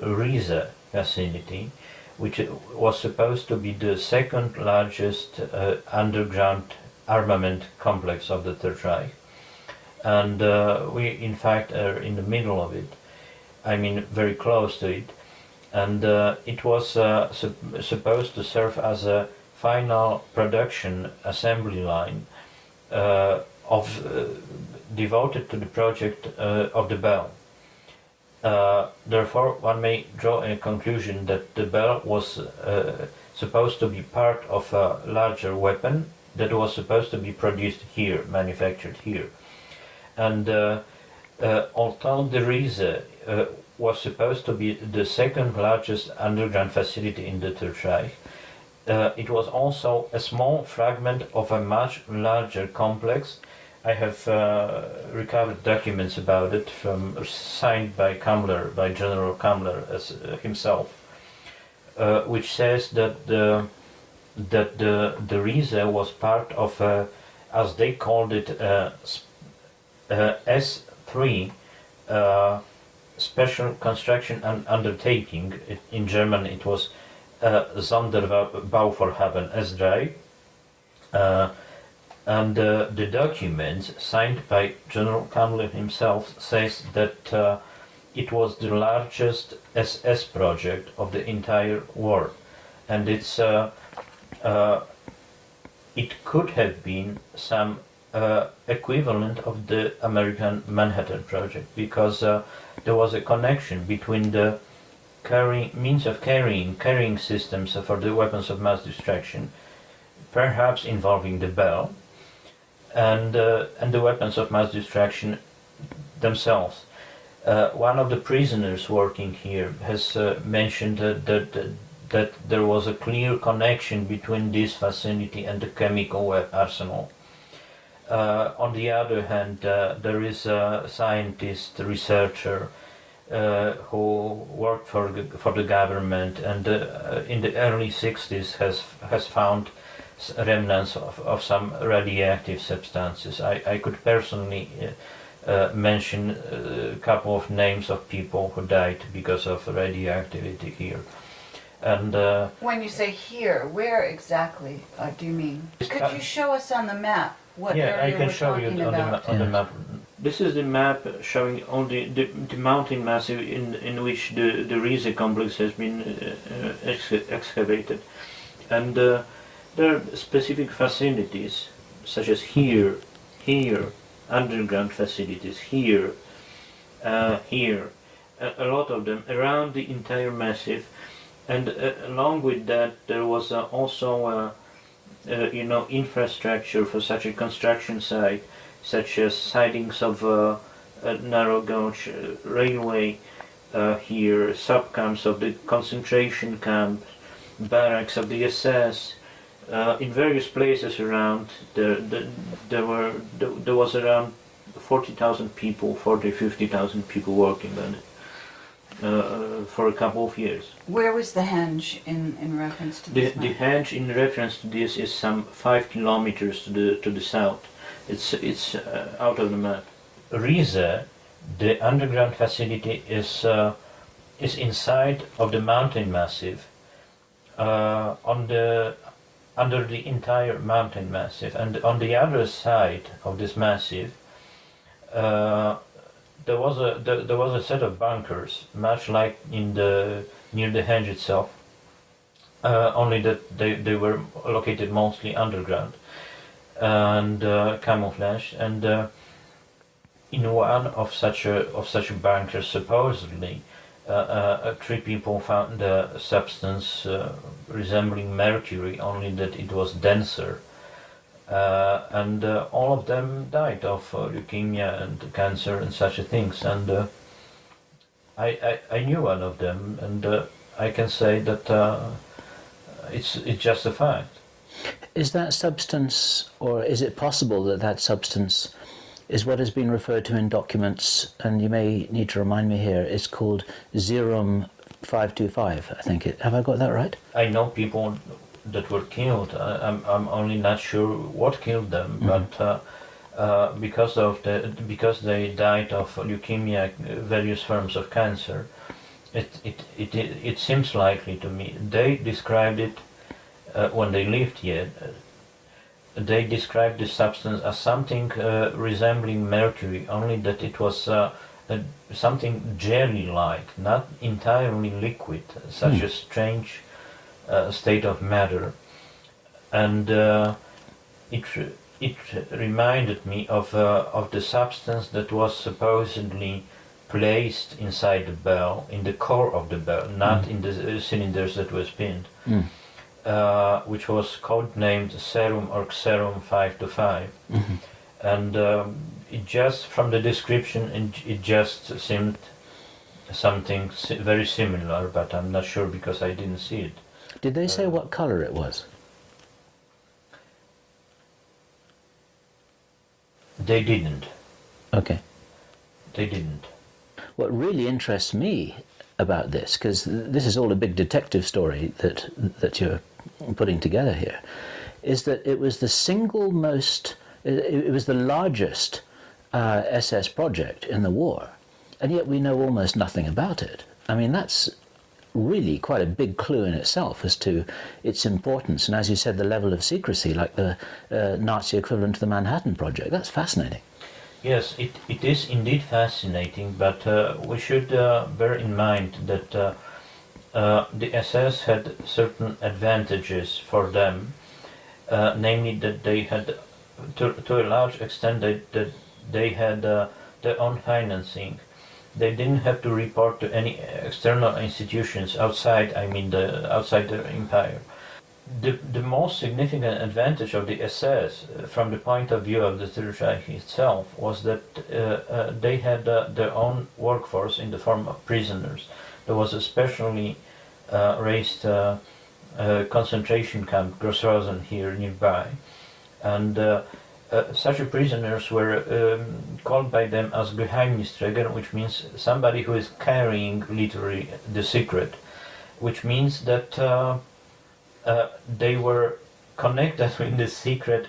Riese facility, which was supposed to be the second largest underground armament complex of the Third Reich. And we in fact are in the middle of it, I mean very close to it, and it was supposed to serve as a final production assembly line devoted to the project of the Bell. Therefore, one may draw a conclusion that the bell was supposed to be part of a larger weapon that was supposed to be produced here, manufactured here. And although the Riese was supposed to be the second largest underground facility in the Third Reich, it was also a small fragment of a much larger complex. I have recovered documents about it signed by Kammler, by General Kammler himself, which says that the Riese was part of as they called it, S3 special construction undertaking. In German it was Sonderbauvorhaben S3. And the documents signed by General Kammler himself says that it was the largest SS project of the entire war, and it could have been some equivalent of the American Manhattan Project, because there was a connection between the means of carrying systems for the weapons of mass destruction, perhaps involving the bell, and the weapons of mass destruction themselves. One of the prisoners working here has mentioned that there was a clear connection between this facility and the chemical arsenal. On the other hand, there is a scientist, researcher, who worked for the government, and in the early 60s has found remnants of some radioactive substances. I could personally mention a couple of names of people who died because of radioactivity here. And when you say here, where exactly do you mean? Could you show us on the map what area I can we're show you talking about? on the map. This is the map showing all the mountain massive in which the Riese complex has been excavated, and there are specific facilities such as here, underground facilities here, here, a lot of them around the entire massif, and along with that there was also infrastructure for such a construction site, such as sidings of a narrow gauge railway here, subcamps of the concentration camps, barracks of the SS. In various places around, there was around 40,000 people, 50,000 people working on it for a couple of years. Where was the henge in reference to this? The henge in reference to this is some 5 kilometers to the south. It's out of the map. Riese, the underground facility, is inside of the mountain massif, under the entire mountain massif, and on the other side of this massif there was a set of bunkers, much like near the henge itself, only that they were located mostly underground and camouflage. And in one of such a bunker, supposedly, 3 people found a substance resembling mercury, only that it was denser, and all of them died of leukemia and cancer and such things. And I knew one of them, and I can say that it's just a fact. Is that substance, or is it possible that that substance is what has been referred to in documents, and you may need to remind me here, it's called Zerum 525, I think. Have I got that right? I know people that were killed. I'm only not sure what killed them, but because they died of leukemia, various forms of cancer, it seems likely to me. They described it when they lived here. They described this substance as something resembling mercury, only that it was something jelly-like, not entirely liquid, such a strange state of matter. And it reminded me of the substance that was supposedly placed inside the bell, in the core of the bell, not in the cylinders that were spinned, which was codenamed Serum or Xerum 525. And it just, from the description, it just seemed something very similar, but I'm not sure because I didn't see it. Did they say what color it was? They didn't. Okay. They didn't. What really interests me about this, because this is all a big detective story that you're putting together here, is that it was the single most, it was the largest SS project in the war, and yet we know almost nothing about it. I mean, that's really quite a big clue in itself as to its importance, and as you said, the level of secrecy, like the Nazi equivalent to the Manhattan Project. That's fascinating. Yes, it is indeed fascinating, but we should bear in mind that the SS had certain advantages for them, namely that they had, to a large extent, that they had their own financing. They didn't have to report to any external institutions outside, outside the empire. The most significant advantage of the SS, from the point of view of the Third Reich itself, was that they had their own workforce in the form of prisoners. There was a specially raised concentration camp, Grossrosen, here nearby, and such prisoners were called by them as Geheimnisträger, which means somebody who is carrying literally the secret, which means that they were connected with the secret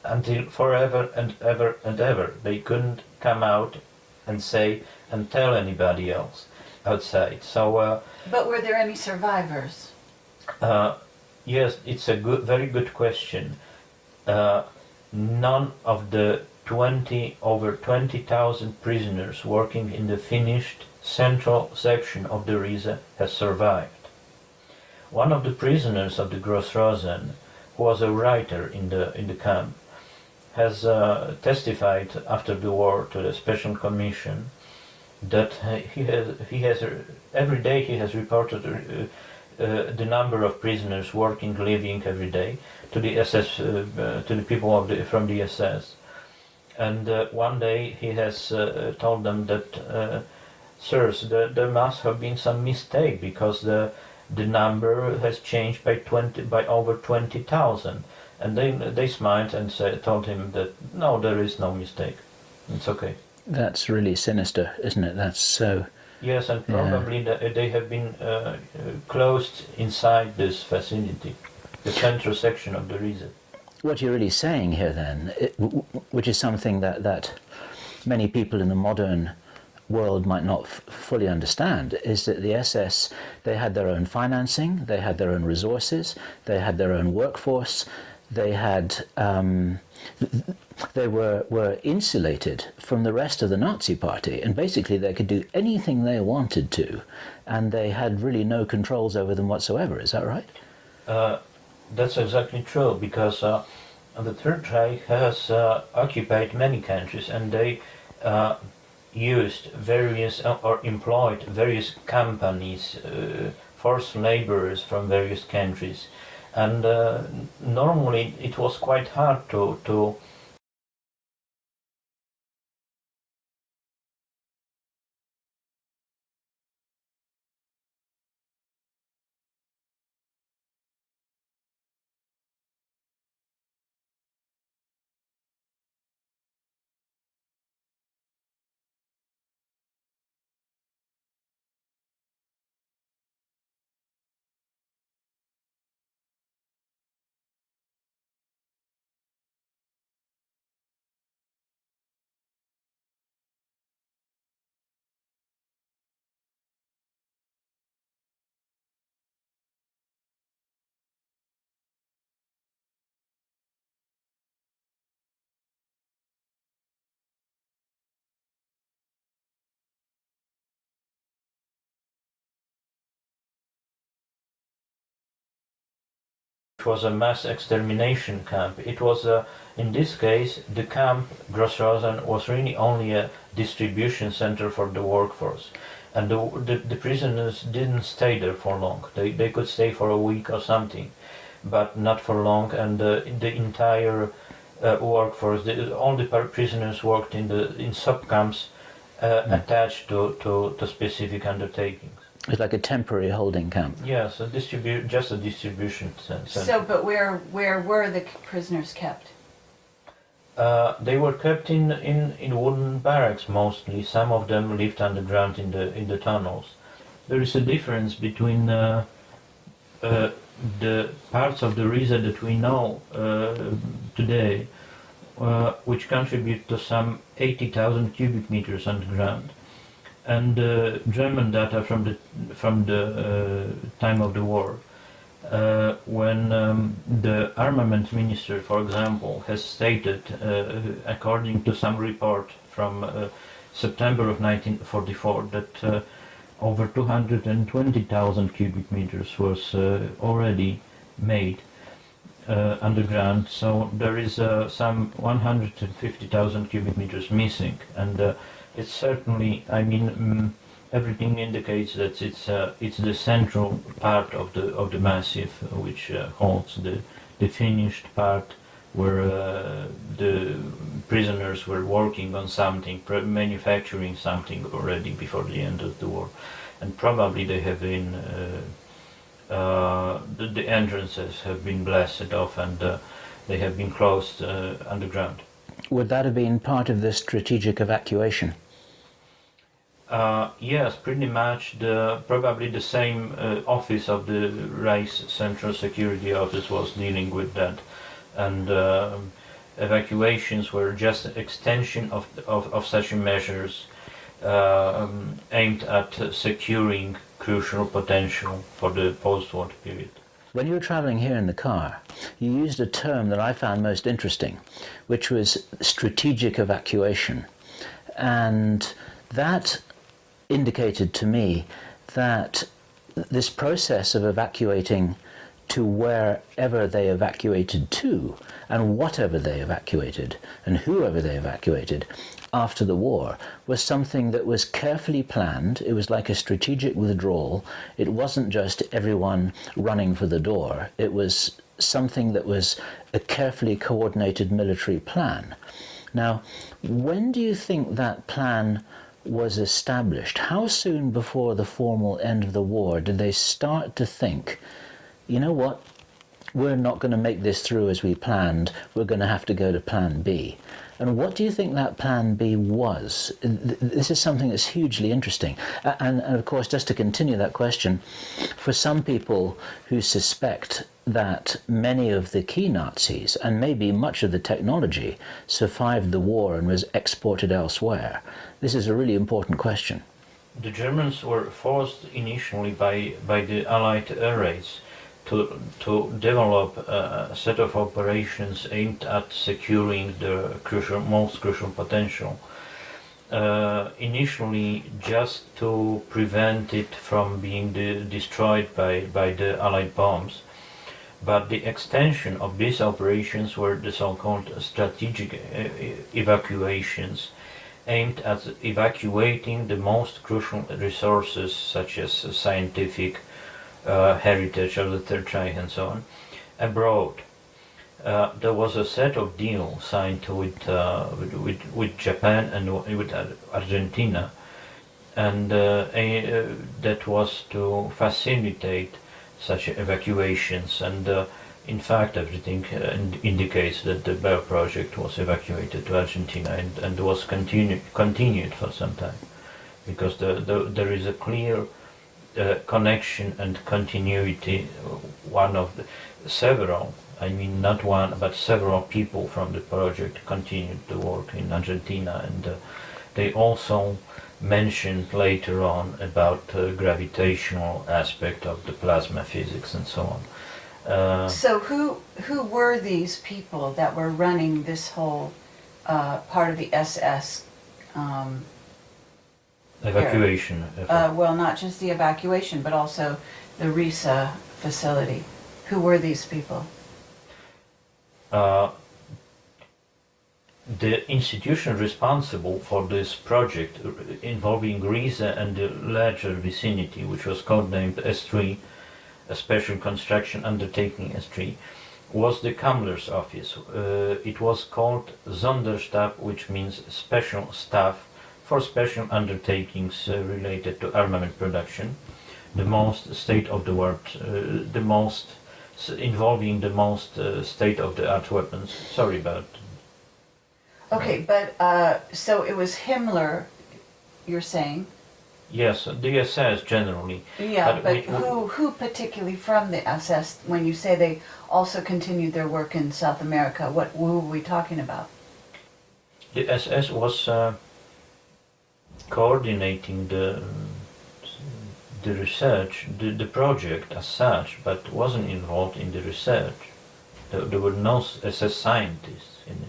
until forever and ever and ever. They couldn't come out and say and tell anybody else outside. So. But were there any survivors? Yes, it's a very good question. None of the over 20,000 prisoners working in the finished central section of the Riese has survived. One of the prisoners of the Grossrosen, who was a writer in the camp, has testified after the war to the Special Commission that he has every day he has reported the number of prisoners working, living every day to the SS, to the people from the SS. And one day he has told them that, sirs, there must have been some mistake because the number has changed by over 20,000. And they smiled and told him that no, there is no mistake. It's okay. That's really sinister, isn't it? That's so. Yes, and probably they have been closed inside this facility, the central section of the Riese. What you're really saying here then, which is something that many people in the modern world might not fully understand, is that the SS, they had their own financing, they had their own resources, they had their own workforce, they had they were insulated from the rest of the Nazi party, and basically they could do anything they wanted to, and they had really no controls over them whatsoever. Is that right? That's exactly true, because the Third Reich has occupied many countries, and they used various or employed various companies, forced laborers from various countries, and normally it was quite hard to was a mass extermination camp. It was, in this case, the camp Grossrosen was really only a distribution center for the workforce. And the prisoners didn't stay there for long. They could stay for a week or something, but not for long. And the entire workforce, all the prisoners worked in sub-camps attached to specific undertakings. It's like a temporary holding camp. Yes, just a distribution center. So, but where were the prisoners kept? They were kept in wooden barracks mostly. Some of them lived underground in the tunnels. There is a difference between the parts of the Riza that we know today, which contribute to some 80,000 cubic meters underground, and German data from the time of the war. When the armament minister, for example, has stated, according to some report from September of 1944, that over 220,000 cubic meters was already made underground, so there is some 150,000 cubic meters missing, and it's certainly, I mean, everything indicates that it's the central part of the massif which holds the finished part where the prisoners were working on something, manufacturing something already before the end of the war, and probably they have been the entrances have been blasted off, and they have been closed underground. Would that have been part of the strategic evacuation? Yes, pretty much. Probably the same office of the Reich Central Security Office was dealing with that, and evacuations were just an extension of such measures aimed at securing crucial potential for the post-war period. When you were traveling here in the car, you used a term that I found most interesting, which was strategic evacuation, and that indicated to me that this process of evacuating to wherever they evacuated to, and whatever they evacuated, and whoever they evacuated after the war, was something that was carefully planned. It was like a strategic withdrawal. It wasn't just everyone running for the door. It was something that was a carefully coordinated military plan. Now, when do you think that plan was established? How soon before the formal end of the war did they start to think, you know what, we're not going to make this through as we planned, we're going to have to go to plan B? And what do you think that plan B was? This is something that's hugely interesting. And of course, just to continue that question, for some people who suspect that many of the key Nazis, and maybe much of the technology, survived the war and was exported elsewhere, this is a really important question. The Germans were forced initially by the Allied air raids to develop a set of operations aimed at securing the most crucial potential. Initially, just to prevent it from being destroyed by the Allied bombs. But the extension of these operations were the so-called strategic evacuations, aimed at evacuating the most crucial resources, such as scientific heritage of the Third Reich and so on, abroad. There was a set of deals signed with Japan and with Argentina, and that was to facilitate such evacuations, and in fact everything indicates that the Bear project was evacuated to Argentina and was continued for some time, because there is a clear connection and continuity. One of the several, I mean not one but several people from the project continued to work in Argentina, and they also mentioned later on about gravitational aspect of the plasma physics and so on. So who were these people that were running this whole part of the SS? Evacuation. Well, not just the evacuation, but also the RISA facility. Who were these people? the institution responsible for this project involving Greece and the larger vicinity, which was codenamed S3, a special construction undertaking S3, was the Kammler's office. It was called Sonderstab, which means special staff for special undertakings related to armament production, the most state-of-the-art, involving the most state-of-the-art weapons. Sorry about. Okay, but so it was Himmler, you're saying? Yes, the SS generally. Yeah, but who particularly from the SS, when you say they also continued their work in South America, who are we talking about? The SS was coordinating the research, the project as such, but wasn't involved in the research. There were no SS scientists in it.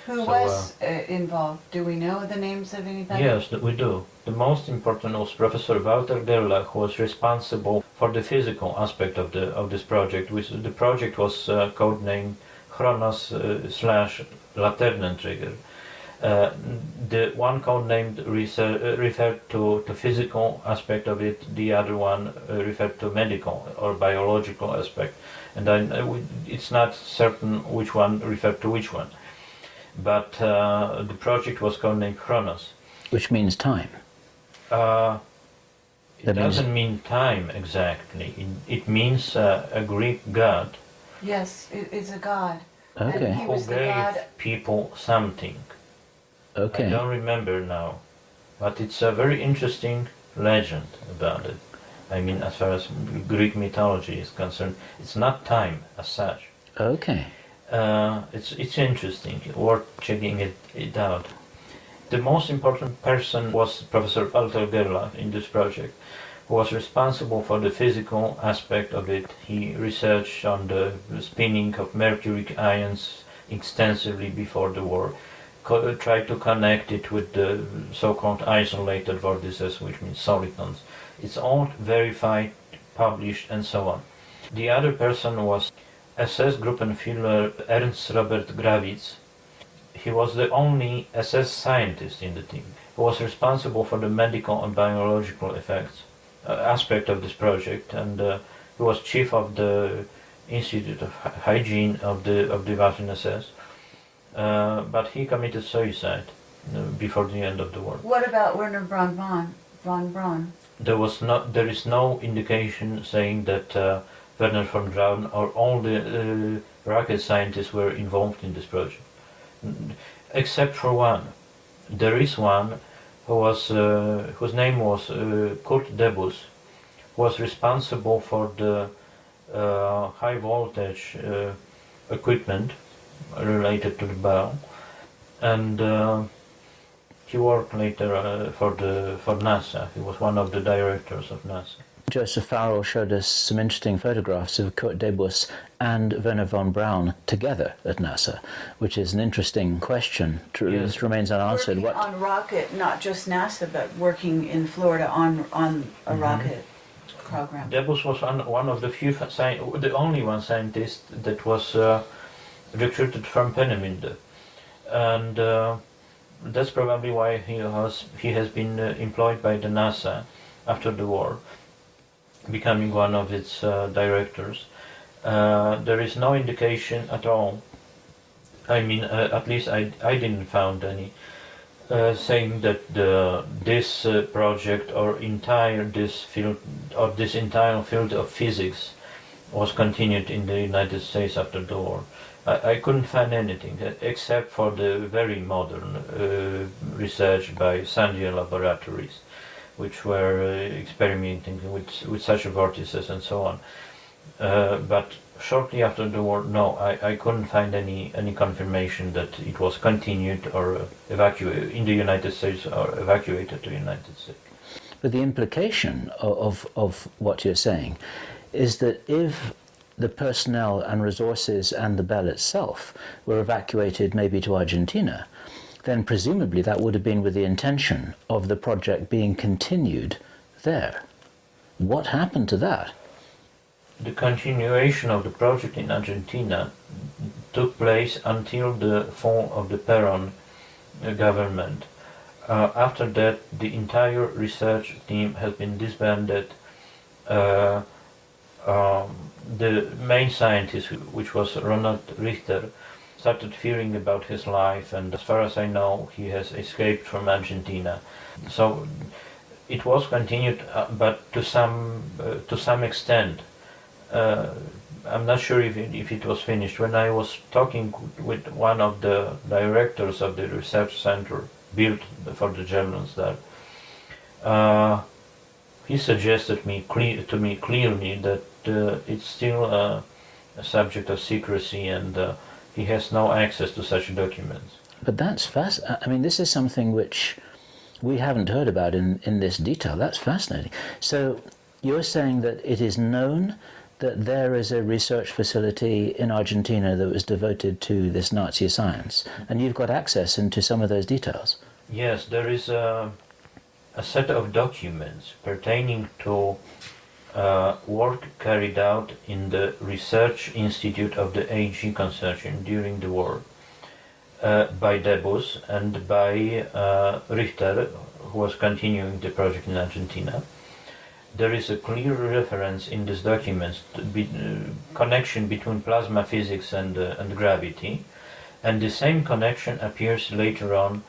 Who was involved? Do we know the names of anybody? Yes, we do. The most important was Professor Walter Gerlach, who was responsible for the physical aspect of this project. The project was codenamed Chronos / Laternentrigger. The one codenamed referred to physical aspect of it. The other one referred to medical or biological aspect. And it's not certain which one referred to which one. But the project was codenamed Chronos. Which means time. It doesn't mean time exactly. It means a Greek god. Yes, it is a god. Okay. And he was Who the gave god. people something. Okay. I don't remember now. But it's a very interesting legend about it. I mean, as far as Greek mythology is concerned, it's not time as such. Okay. It's interesting, worth checking it out. The most important person was Professor Walter Gerlach in this project, who was responsible for the physical aspect of it. He researched on the spinning of mercuric ions extensively before the war, tried to connect it with the so-called isolated vortices, which means solitons. It's all verified, published, and so on. The other person was SS Gruppenführer Ernst Robert Grawitz. He was the only SS scientist in the team. He was responsible for the medical and biological effects aspect of this project, and he was chief of the Institute of Hygiene of the Waffen-SS. But he committed suicide before the end of the war. What about Werner von Braun? There is no indication saying that Werner von Braun or all the rocket scientists were involved in this project, except for one. There is one who was whose name was Kurt Debus, who was responsible for the high voltage equipment related to the bow, and he worked later for NASA. He was one of the directors of NASA. Joseph Farrell showed us some interesting photographs of Kurt Debus and Werner von Braun together at NASA, which is an interesting question. This remains unanswered. Working on rocket, not just NASA, but working in Florida on a rocket program. Debus was one of the few, the only one scientist that was recruited from Peenemünde, and that's probably why he has been employed by the NASA after the war, becoming one of its directors. There is no indication at all, I mean, at least I didn't found any, saying that this project or this entire field of physics was continued in the United States after the war. I couldn't find anything except for the very modern research by Sandia laboratories, which were experimenting with such vortices and so on. But shortly after the war, no, I couldn't find any confirmation that it was continued or evacuated in the United States or evacuated to the United States. But the implication of what you're saying is that if the personnel and resources and the bell itself were evacuated maybe to Argentina, then presumably that would have been with the intention of the project being continued there. What happened to that? The continuation of the project in Argentina took place until the fall of the Peron government. After that, the entire research team has been disbanded. The main scientist, which was Ronald Richter, started fearing about his life, and as far as I know, he has escaped from Argentina. So it was continued, but to some extent. I'm not sure if it was finished. When I was talking with one of the directors of the research center built for the Germans there, he suggested to me clearly that it's still a subject of secrecy, and he has no access to such documents. But that's I mean, this is something which we haven't heard about in this detail. That's fascinating. So you're saying that it is known that there is a research facility in Argentina that was devoted to this Nazi science, and you've got access into some of those details. Yes, there is a set of documents pertaining to work carried out in the Research Institute of the AG Consortium during the war by Debus and by Richter, who was continuing the project in Argentina. There is a clear reference in these documents to connection between plasma physics and gravity, and the same connection appears later on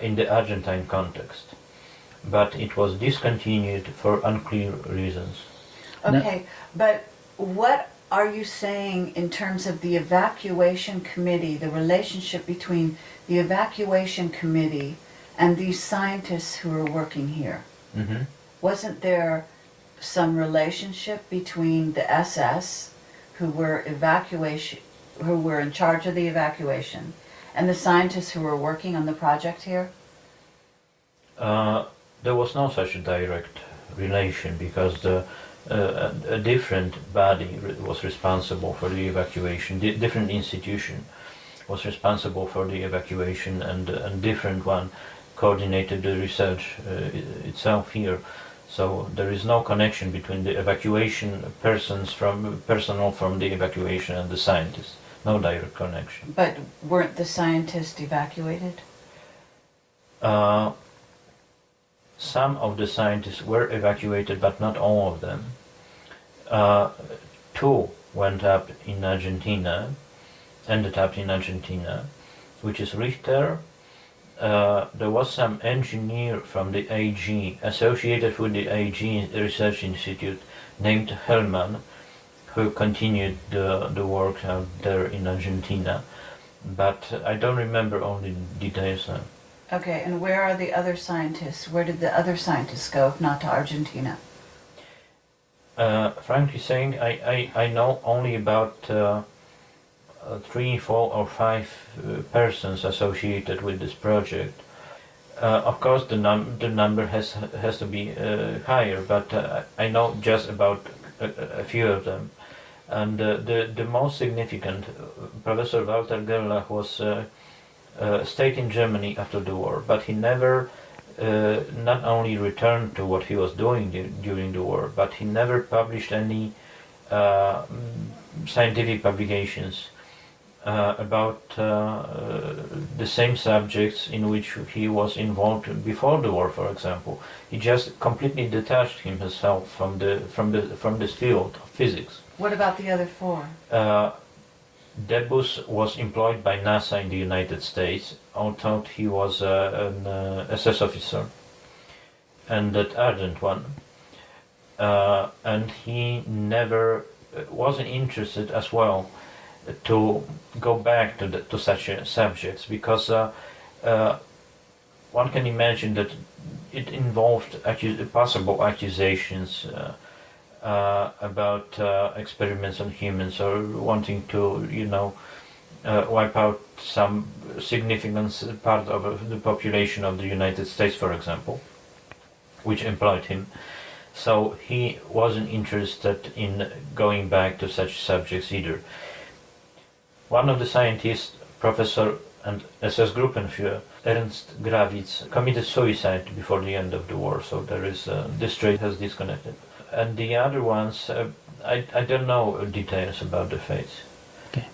in the Argentine context, but it was discontinued for unclear reasons. Okay, but what are you saying in terms of the evacuation committee, the relationship between the evacuation committee and these scientists who are working here? Mm-hmm. Wasn't there some relationship between the SS, who were in charge of the evacuation, and the scientists who were working on the project here? There was no such direct relation, because a different body was responsible for the evacuation. Different institution was responsible for the evacuation, and a different one coordinated the research itself here. So there is no connection between the evacuation personnel from the evacuation and the scientists. No direct connection. But weren't the scientists evacuated? Some of the scientists were evacuated, but not all of them. Two ended up in Argentina, which is Richter. There was some engineer from the AG, associated with the AG Research Institute, named Hellman, who continued the work out there in Argentina. But I don't remember all the details now. Okay, and where are the other scientists? Where did the other scientists go, if not to Argentina? Frankly saying, I know only about 3, 4, or 5 persons associated with this project. Of course, the number has to be higher, but I know just about a few of them. And the most significant, Professor Walter Gerlach, was stayed in Germany after the war, but he never not only returned to what he was doing during the war, but he never published any scientific publications about the same subjects in which he was involved before the war. For example, he just completely detached himself from this field of physics. What about the other 4? Debus was employed by NASA in the United States, although he was an SS officer, and that ardent one. And he never wasn't interested as well to go back to such subjects, because one can imagine that it involved possible accusations about experiments on humans, or wanting to, wipe out some significant part of the population of the United States, for example, which employed him. So he wasn't interested in going back to such subjects either. One of the scientists, Professor and SS Gruppenführer Ernst Grawitz, committed suicide before the end of the war, so there is this trade has disconnected. And the other ones, I don't know details about the fates. Okay.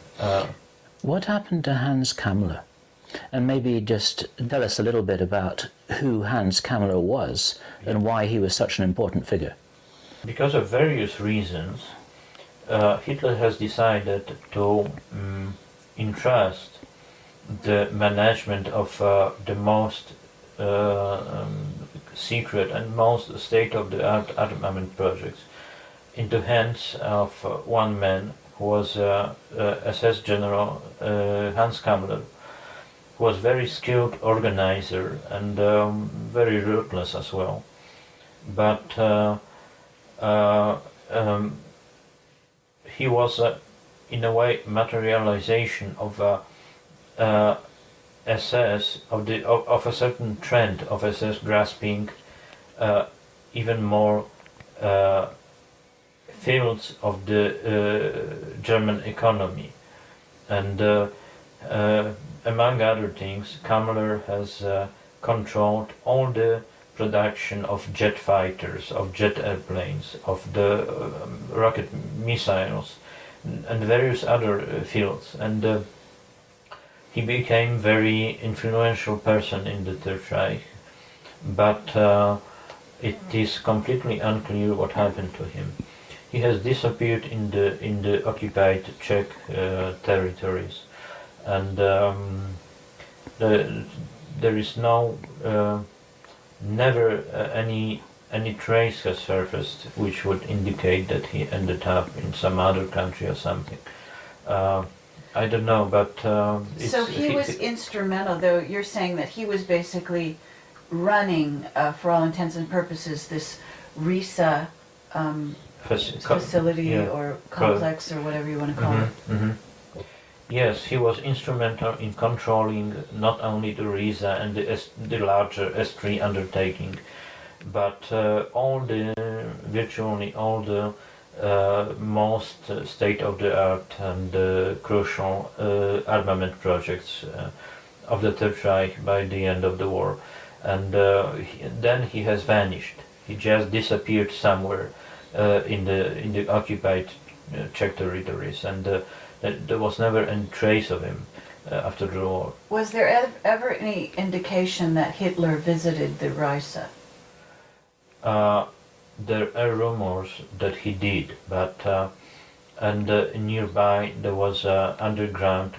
What happened to Hans Kammler? And maybe just tell us a little bit about who Hans Kammler was and why he was such an important figure. Because of various reasons, Hitler has decided to entrust the management of the most secret and most state-of-the-art armament projects into hands of one man who was SS General Hans Kammler, who was very skilled organizer and very ruthless as well. But he was in a way materialization of SS, of a certain trend of SS grasping even more fields of the German economy. And among other things, Kammler has controlled all the production of jet fighters, of jet airplanes, of the rocket missiles, and various other fields. And he became very influential person in the Third Reich, but it is completely unclear what happened to him. He has disappeared in the occupied Czech territories, and there is never any trace has surfaced which would indicate that he ended up in some other country or something. I don't know, but so he was instrumental, though. You're saying that he was basically running, for all intents and purposes, this RISA facility or complex or whatever you want to call it. Mm-hmm. Yes, he was instrumental in controlling not only the RISA and the larger S3 undertaking, but virtually all the most state-of-the-art and crucial armament projects of the Third Reich by the end of the war. And then he has vanished. He just disappeared somewhere in the occupied Czech territories, and there was never any trace of him after the war. Was there ever any indication that Hitler visited the RISA? There are rumors that he did, but and nearby there was underground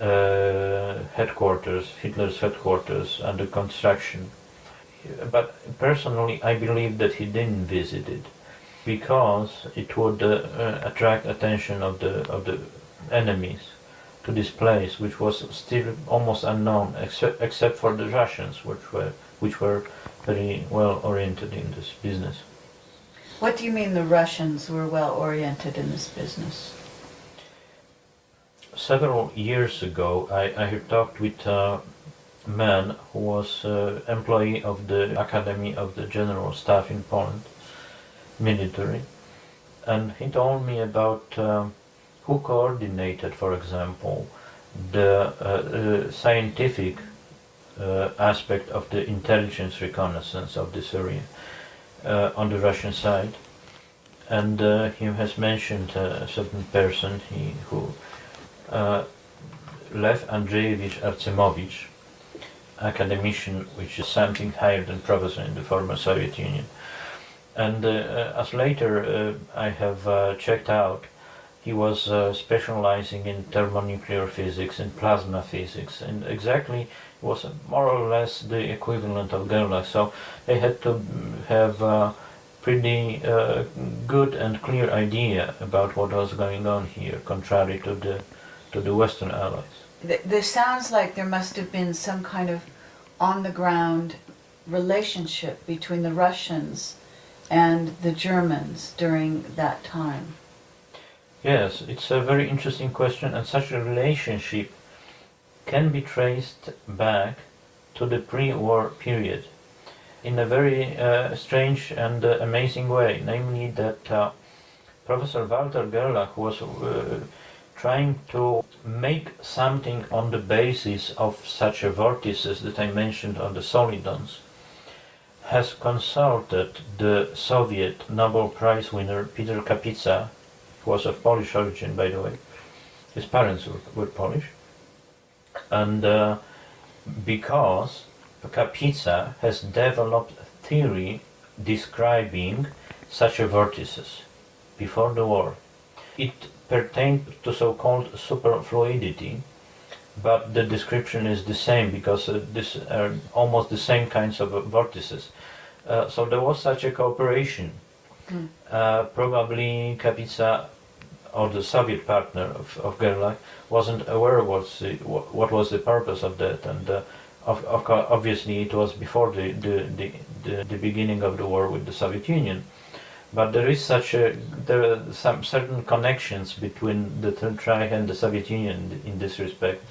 headquarters, Hitler's headquarters, under construction. But personally, I believe that he didn't visit it, because it would attract attention of the enemies to this place, which was still almost unknown, except for the Russians, which were very well oriented in this business. What do you mean the Russians were well oriented in this business? Several years ago, I had talked with a man who was employee of the Academy of the General Staff in Poland, military, and he told me about who coordinated, for example, the scientific aspect of the intelligence reconnaissance of this area on the Russian side. And he has mentioned a certain person who Lev Andreyevich Artsemovich, academician, which is something higher than professor in the former Soviet Union. And as later I have checked out, he was specializing in thermonuclear physics and plasma physics, and exactly was more or less the equivalent of Gerlach. So they had to have a pretty good and clear idea about what was going on here, contrary to the Western Allies. This sounds like there must have been some kind of on-the-ground relationship between the Russians and the Germans during that time. Yes, it's a very interesting question, and such a relationship can be traced back to the pre-war period in a very strange and amazing way, namely that Professor Walter Gerlach was trying to make something on the basis of such a vortices that I mentioned on the solidons, has consulted the Soviet Nobel Prize winner Peter Kapitsa, who was of Polish origin, by the way, His parents were Polish, and because Kapica has developed a theory describing such a vortices before the war. It pertained to so-called superfluidity, but the description is the same because these are almost the same kinds of vortices. So there was such a cooperation. Probably Kapica, or the Soviet partner of Gerlach, wasn't aware of what was the purpose of that, and obviously it was before the beginning of the war with the Soviet Union. But there are some certain connections between the Third Reich and the Soviet Union in this respect,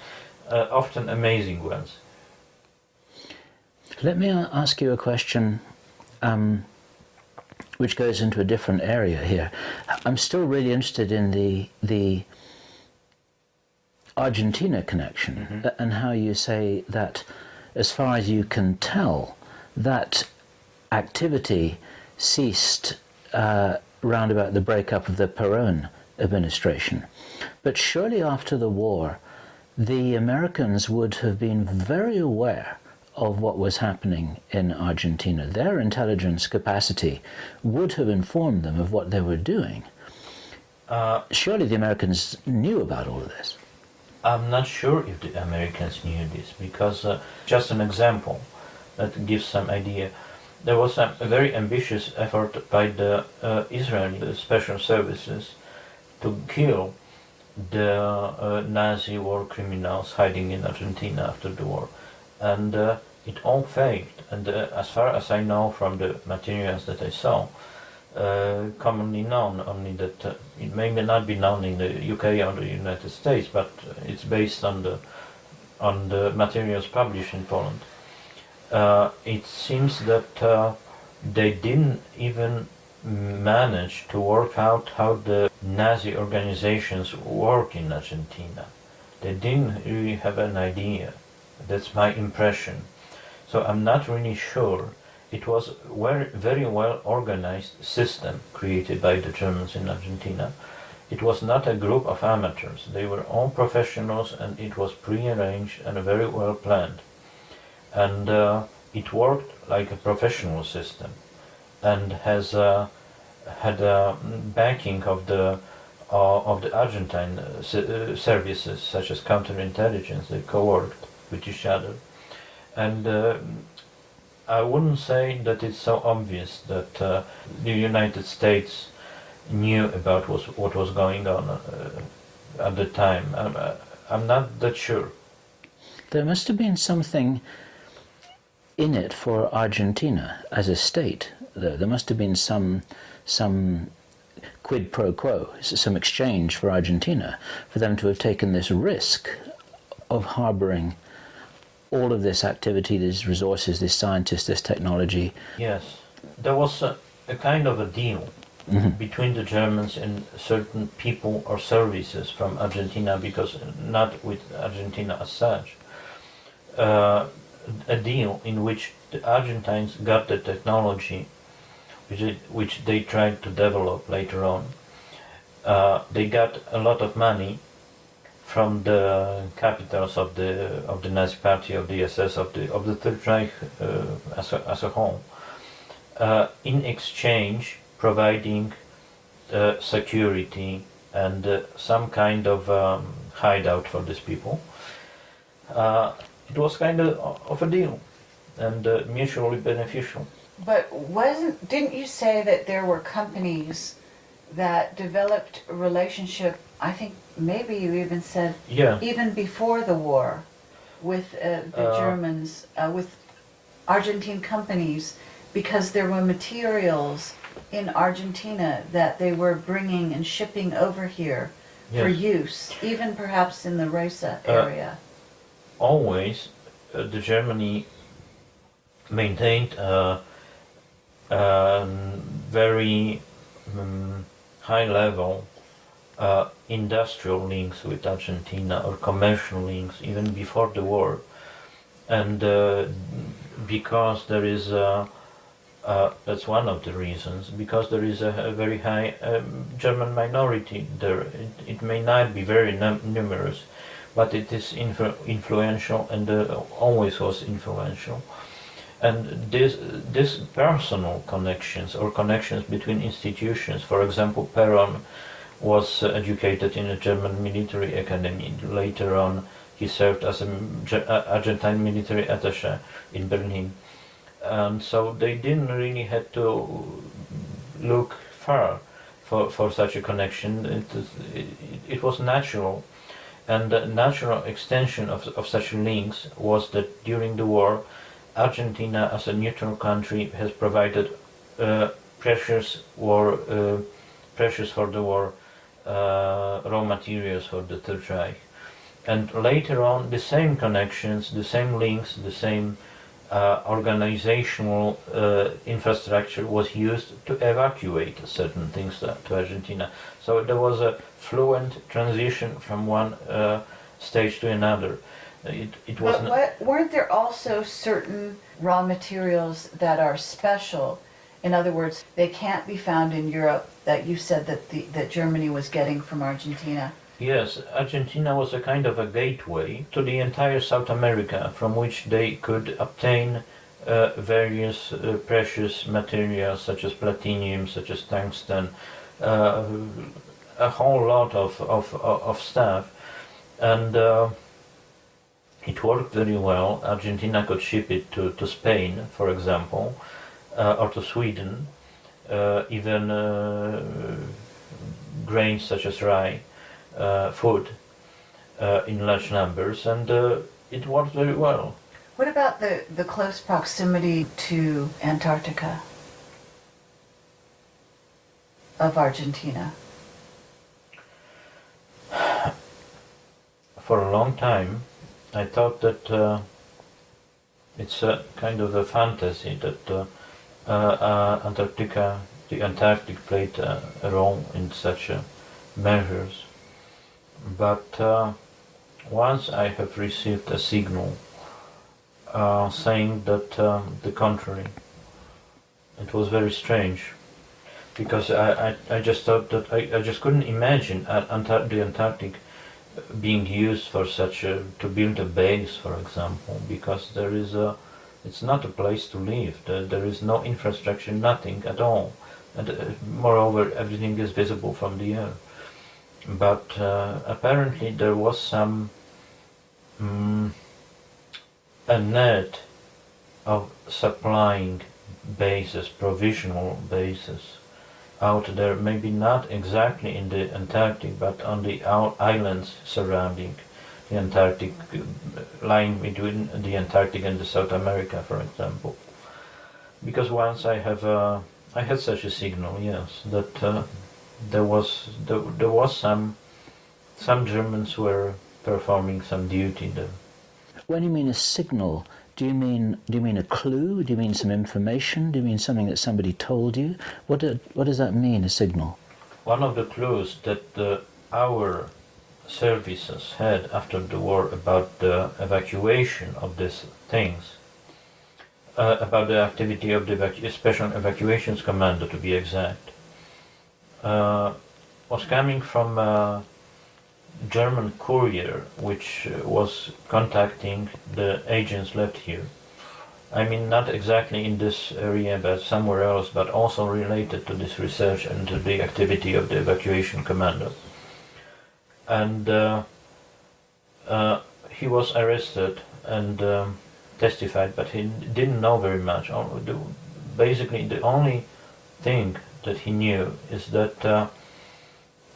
often amazing ones. Let me ask you a question which goes into a different area here. I'm still really interested in the Argentina connection, and how you say that, as far as you can tell, that activity ceased round about the breakup of the Perón administration. But surely after the war, the Americans would have been very aware of what was happening in Argentina. Their intelligence capacity would have informed them of what they were doing. Surely the Americans knew about all of this. I'm not sure if the Americans knew this, because just an example that gives some idea. There was a very ambitious effort by the Israeli special services to kill the Nazi war criminals hiding in Argentina after the war, and it all failed. And as far as I know from the materials that I saw, commonly known only that it may not be known in the UK or the United States, but it's based on the materials published in Poland. It seems that they didn't even manage to work out how the Nazi organizations work in Argentina. They didn't really have an idea. That's my impression. So I'm not really sure. It was a very well organized system created by the Germans in Argentina. It was not a group of amateurs. They were all professionals, and it was pre-arranged and very well planned. And it worked like a professional system, and had a backing of the Argentine services, such as counterintelligence. They co-worked with each other, and I wouldn't say that it's so obvious that the United States knew about what was going on at the time. I'm not that sure. There must have been something in it for Argentina as a state, though. There must have been some quid pro quo, some exchange for Argentina, for them to have taken this risk of harboring all of this activity, these resources, this scientists, this technology. Yes, there was a kind of a deal between the Germans and certain people or services from Argentina, because not with Argentina as such. A deal in which the Argentines got the technology which they tried to develop later on. They got a lot of money from the capitals of the Nazi Party, of the SS, of the Third Reich as a whole, in exchange providing security and some kind of hideout for these people. It was kind of a deal, and mutually beneficial. But didn't you say that there were companies that developed a relationship, I think maybe you even said, even before the war, with the Germans, with Argentine companies, because there were materials in Argentina that they were bringing and shipping over here for use, even perhaps in the Reza area? Always, the Germany maintained very high-level industrial links with Argentina, or commercial links, even before the war. And because there is That's one of the reasons, because there is a very high German minority there. It may not be very numerous, but it is influential, and always was influential. And this personal connections, or connections between institutions, for example, Perón was educated in a German military academy. Later on, he served as an Argentine military attaché in Berlin. And so they didn't really have to look far for such a connection. It was natural, and the natural extension of such links was that during the war, Argentina, as a neutral country, has provided precious for the war raw materials for the Third Reich. And later on, the same connections, the same links, the same organizational infrastructure was used to evacuate certain things to Argentina. So there was a fluent transition from one stage to another. It was. But weren't there also certain raw materials that are special? In other words, they can't be found in Europe, that you said that Germany was getting from Argentina? Yes, Argentina was a kind of a gateway to the entire South America, from which they could obtain various precious materials such as platinum, such as tungsten, a whole lot of stuff, and it worked very well. Argentina could ship it to Spain, for example, or to Sweden, even grains such as rye. Food in large numbers, and it worked very well. What about the close proximity to Antarctica of Argentina? For a long time, I thought that it's a kind of a fantasy that Antarctica, the Antarctic, played a role in such measures. But once I have received a signal saying that the contrary, it was very strange, because I just thought that I just couldn't imagine the Antarctic being used for such to build a base, for example, because it's not a place to live. There is no infrastructure, nothing at all, and moreover, everything is visible from the air. But apparently there was some a net of supplying bases, provisional bases out there, maybe not exactly in the Antarctic, but on the islands surrounding the Antarctic, lying between the Antarctic and the South America, for example. Because once I had such a signal, yes, that there was some Germans were performing some duty there. When you mean a signal, do you mean a clue? Do you mean some information? Do you mean something that somebody told you? What does that mean, a signal? One of the clues that our services had after the war about the evacuation of these things, about the activity of the Special Evacuations Commando, to be exact, was coming from a German courier which was contacting the agents left here. I mean, not exactly in this area, but somewhere else, but also related to this research and to the activity of the evacuation commando. And he was arrested and testified, but he didn't know very much. Basically, the only thing that he knew is that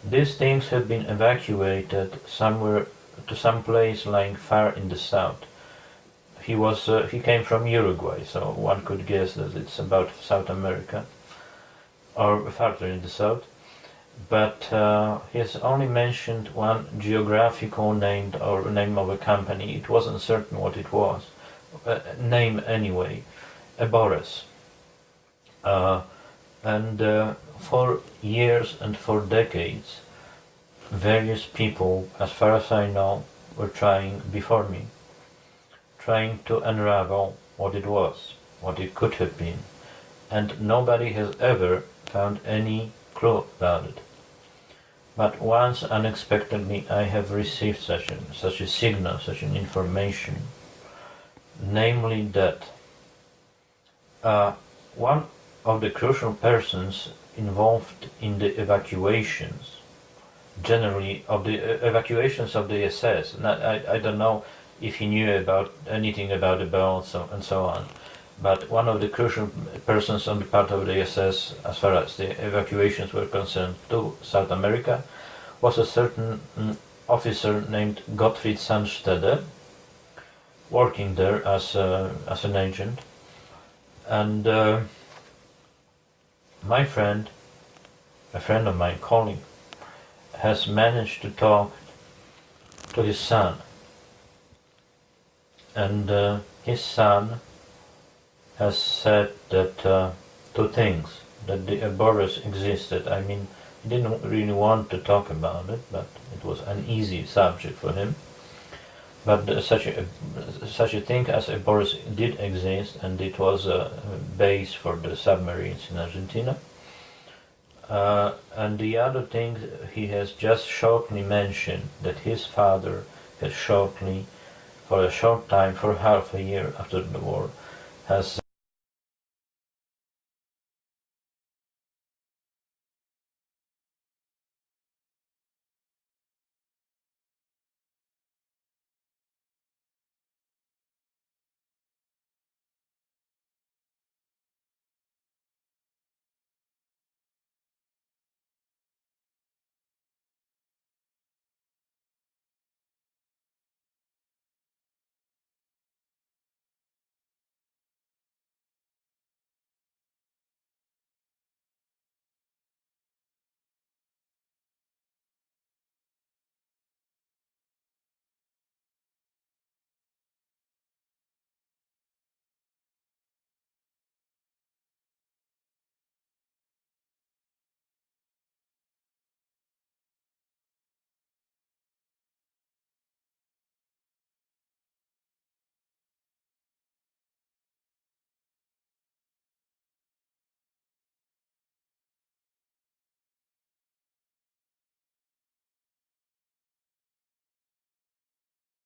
these things had been evacuated somewhere to some place lying far in the south. He came from Uruguay, so one could guess that it's about South America, or farther in the south. But he has only mentioned one geographical name, or name of a company. It wasn't certain what it was. Name anyway, Ebores. And for years and for decades, various people, as far as I know, were trying before me, trying to unravel what it was, what it could have been, and nobody has ever found any clue about it. But once, unexpectedly, I have received such a signal, such an information, namely that one of the crucial persons involved in the evacuations, generally of the evacuations of the SS, and I don't know if he knew about anything about the boats and so on, but one of the crucial persons on the part of the SS, as far as the evacuations were concerned to South America, was a certain officer named Gottfried Sandstede, working there as an agent. And my friend, a friend of mine, colleague, has managed to talk to his son. And his son has said that two things, that the Aboras existed. I mean, he didn't really want to talk about it, but it was an easy subject for him. But such a thing as Aboras did exist, and it was a base for the submarines in Argentina. And the other thing, he has just shortly mentioned that his father has shortly, for a short time, for half a year after the war, has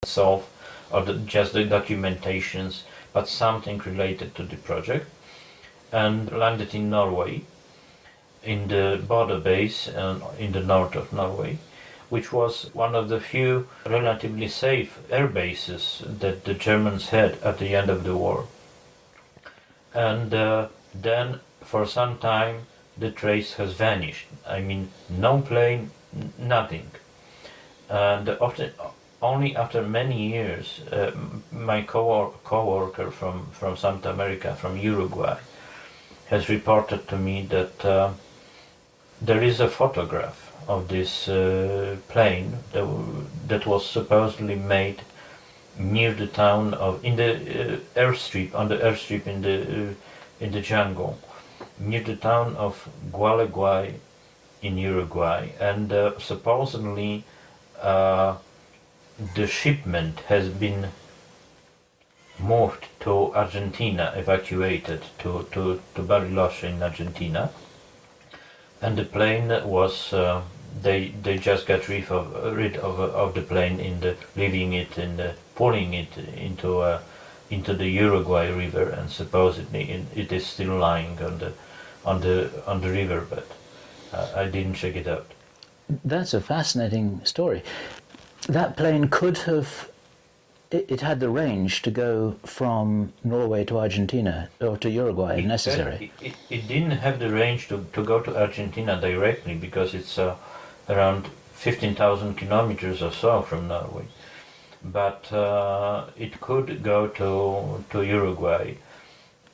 solve or just the documentations, but something related to the project, and landed in Norway, in the border base in the north of Norway, which was one of the few relatively safe air bases that the Germans had at the end of the war. And then for some time the trace has vanished. I mean, no plane, nothing. And only after many years, my co-worker from South America, from Uruguay, has reported to me that there is a photograph of this plane that was supposedly made near the town of, in the airstrip, on the airstrip in the jungle, near the town of Gualeguay in Uruguay, and supposedly the shipment has been moved to Argentina, evacuated to Bariloche in Argentina, and the plane was they just got rid of the plane, leaving it pulling it into the Uruguay River, and supposedly it is still lying on the river, but I didn't check it out. That's a fascinating story. That plane could have, it had the range to go from Norway to Argentina or to Uruguay if necessary. It didn't have the range to go to Argentina directly, because it's around 15,000 kilometers or so from Norway. But it could go to Uruguay.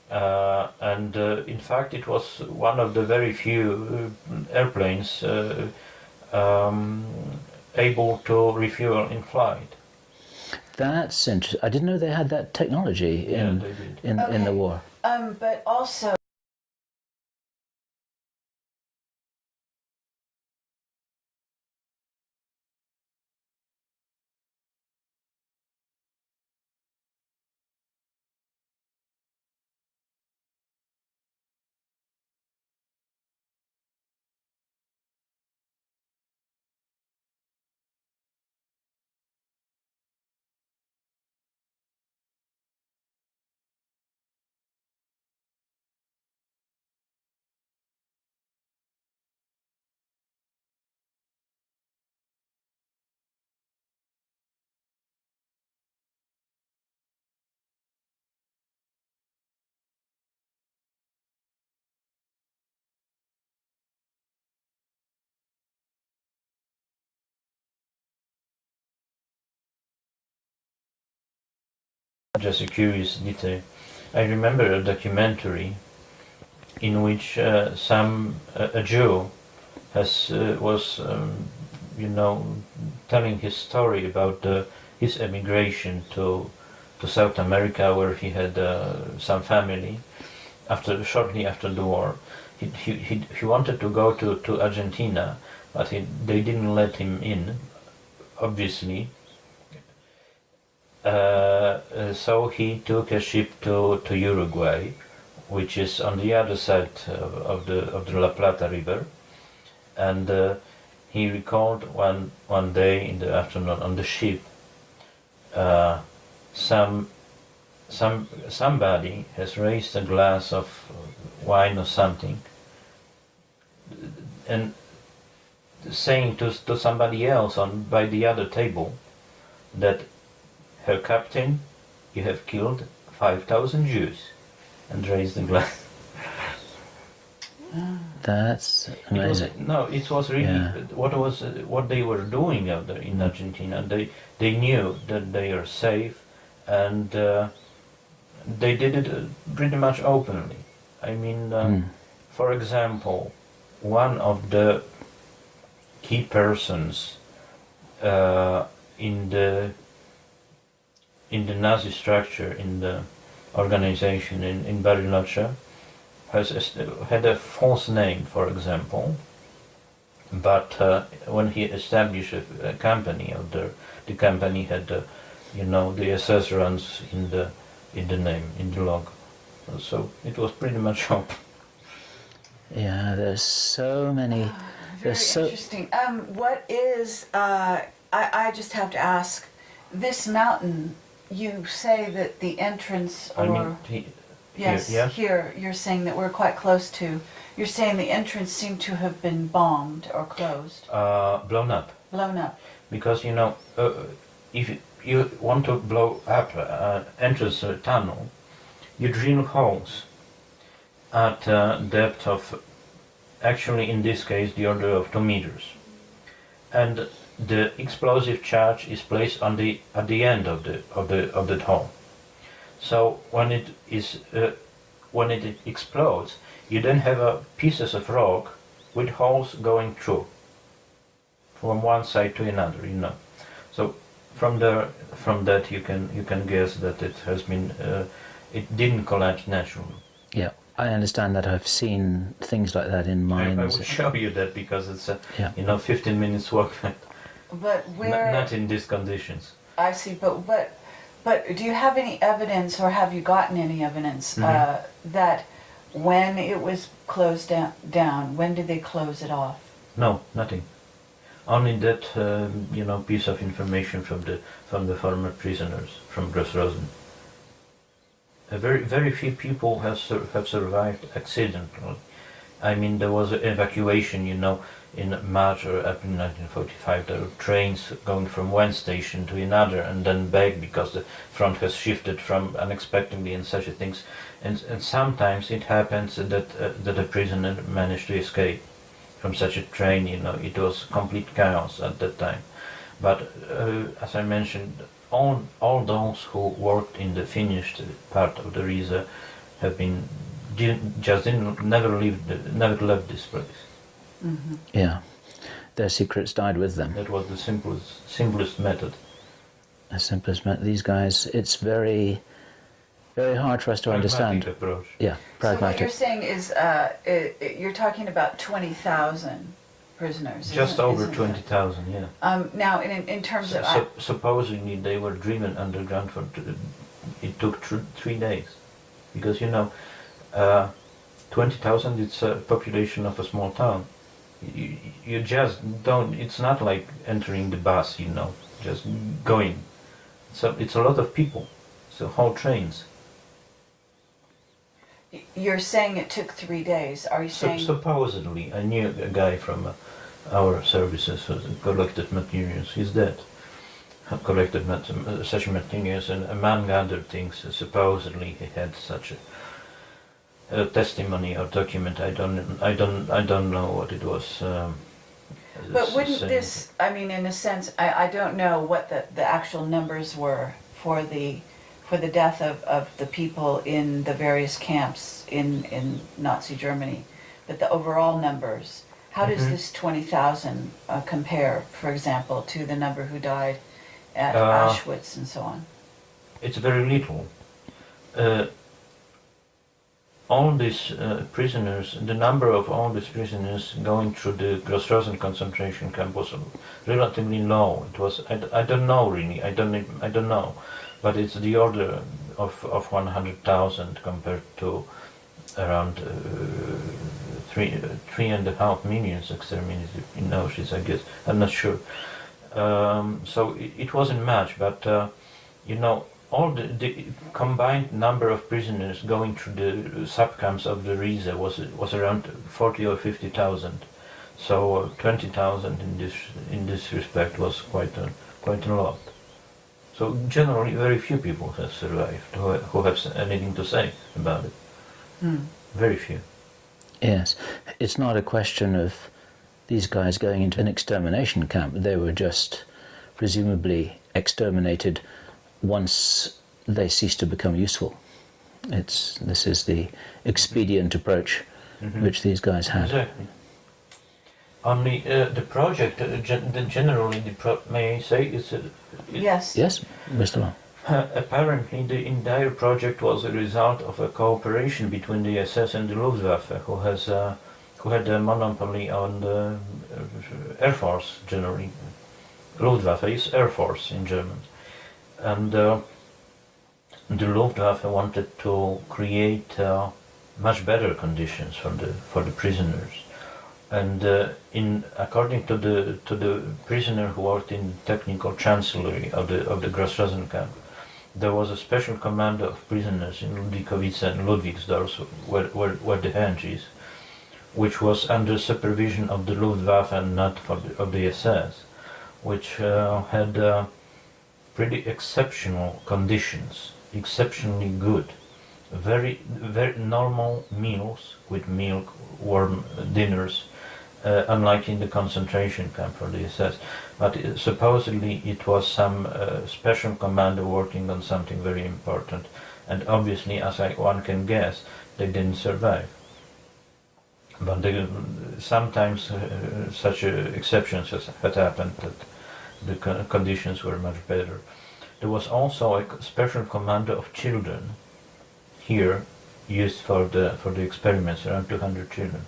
And in fact it was one of the very few airplanes able to refuel in flight. That's interesting. I didn't know they had that technology in the war. But also just a curious detail. I remember a documentary in which a Jew was telling his story about his emigration to South America, where he had some family shortly after the war. He wanted to go to Argentina, but they didn't let him in, obviously. So he took a ship to Uruguay, which is on the other side of the La Plata River, and he recalled one day in the afternoon on the ship, somebody has raised a glass of wine or something, and saying to somebody else by the other table that, "Herr Captain, you have killed 5,000 Jews," and raised the glass. That's amazing. It was really what they were doing out there in Argentina. They knew that they are safe, and they did it pretty much openly. I mean, for example, one of the key persons in the Nazi structure, in the organization in Bariloche, had a false name, for example, but when he established a company out there, the company had the SS runs in the name, in the logo. So it was pretty much open. Yeah, there's so many. Very interesting. What is, I just have to ask, this mountain, you say that the entrance, or... Here, you're saying that we're quite close to, you're saying the entrance seemed to have been bombed or closed? Blown up. Blown up. Because, if you want to blow up entrance tunnel, you drill holes at depth of, actually in this case, the order of 2 meters. And the explosive charge is placed at the end of the hole. So when it explodes, you then have pieces of rock with holes going through from one side to another. So from that you can guess that it has been it didn't collapse naturally. Yeah, I understand that. I've seen things like that in mines. I will show you that, because it's 15 minutes walk. But where? Not in these conditions. I see, but do you have any evidence, or have you gotten any evidence that when it was closed down, when did they close it off? No, nothing. Only that piece of information from the former prisoners from Gross Rosen. Very few people have survived accidentally. I mean, there was an evacuation, in March or April 1945. There were trains going from one station to another and then back, because the front has shifted from unexpectedly and such things. And sometimes it happens that a prisoner managed to escape from such a train. It was complete chaos at that time. But as I mentioned, all those who worked in the finished part of the Riese have never left this place. Mm-hmm. Yeah, their secrets died with them. That was the simplest method. The simplest method. These guys, it's very, very hard for us to understand. Pragmatic approach. Yeah, pragmatic. So what you're saying is, you're talking about 20,000 prisoners. Just over 20,000, yeah. Now, in terms of... supposedly they were driven underground it took 3 days. Because, 20,000, it's a population of a small town. You just don't, it's not like entering the bus, just going. So it's a lot of people, so whole trains. You're saying it took 3 days. Are you saying... Supposedly. I knew a guy from our services who collected materials. He's dead. Collected such materials, and a man gathered things. Supposedly he had such a testimony or document. I don't know what it was. But wouldn't this, I mean, in a sense, I don't know what the actual numbers were for for the death of the people in the various camps in Nazi Germany, but the overall numbers. How does this 20,000 compare, for example, to the number who died at Auschwitz and so on? It's very little. All these prisoners, the number of all these prisoners going through the Gross-Rosen concentration camp was relatively low. It was, I don't know really, I don't know, but it's the order of 100,000 compared to around 3.5 million exterminated in Auschwitz, I guess. I'm not sure. So it wasn't much, but you know, all the combined number of prisoners going through the sub-camps of the Riese was around 40 or 50,000. So 20,000 in this respect was quite a lot. So generally, very few people have survived who have anything to say about it. Very few. Yes, it's not a question of these guys going into an extermination camp. They were just presumably exterminated once they ceased to become useful. This is the expedient approach which these guys had. Exactly. Only the project, generally, may I say, is... Yes. Yes, Mr. Long. Apparently, the entire project was a result of a cooperation between the SS and the Luftwaffe, who had a monopoly on the Air Force, generally. Luftwaffe is Air Force in German. And the Luftwaffe wanted to create much better conditions for the prisoners. And according to the prisoner who worked in technical chancellery of the Gross-Rosen camp, there was a special commander of prisoners in Ludwikowice and Ludwigsdorf, where the Henge is, which was under supervision of the Luftwaffe and not of the SS, which had pretty exceptional conditions, exceptionally good, very normal meals with milk, warm dinners, unlike in the concentration camp for the SS. But supposedly it was some special commander working on something very important, and obviously, as one can guess, they didn't survive. But sometimes such exceptions had happened that the conditions were much better. There was also a special commander of children here used for the experiments, around 200 children,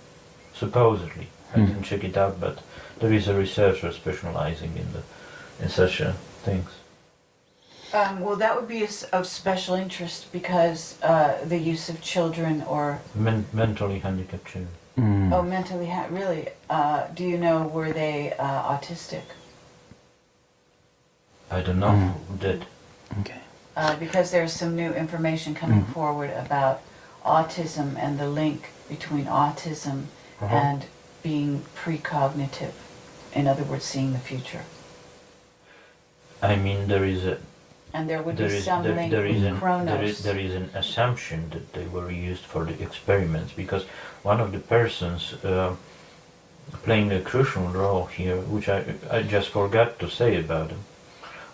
supposedly. I didn't check it out, but there is a researcher specializing in such things. Well, that would be of special interest because the use of children or... Mentally handicapped children. Oh, mentally really? Do you know, were they autistic? I don't know who did. Okay. Because there's some new information coming forward about autism and the link between autism and being precognitive. In other words, seeing the future. I mean, there is a... And there would be some link with Chronos. There is an assumption that they were used for the experiments, because one of the persons playing a crucial role here, which I just forgot to say about him,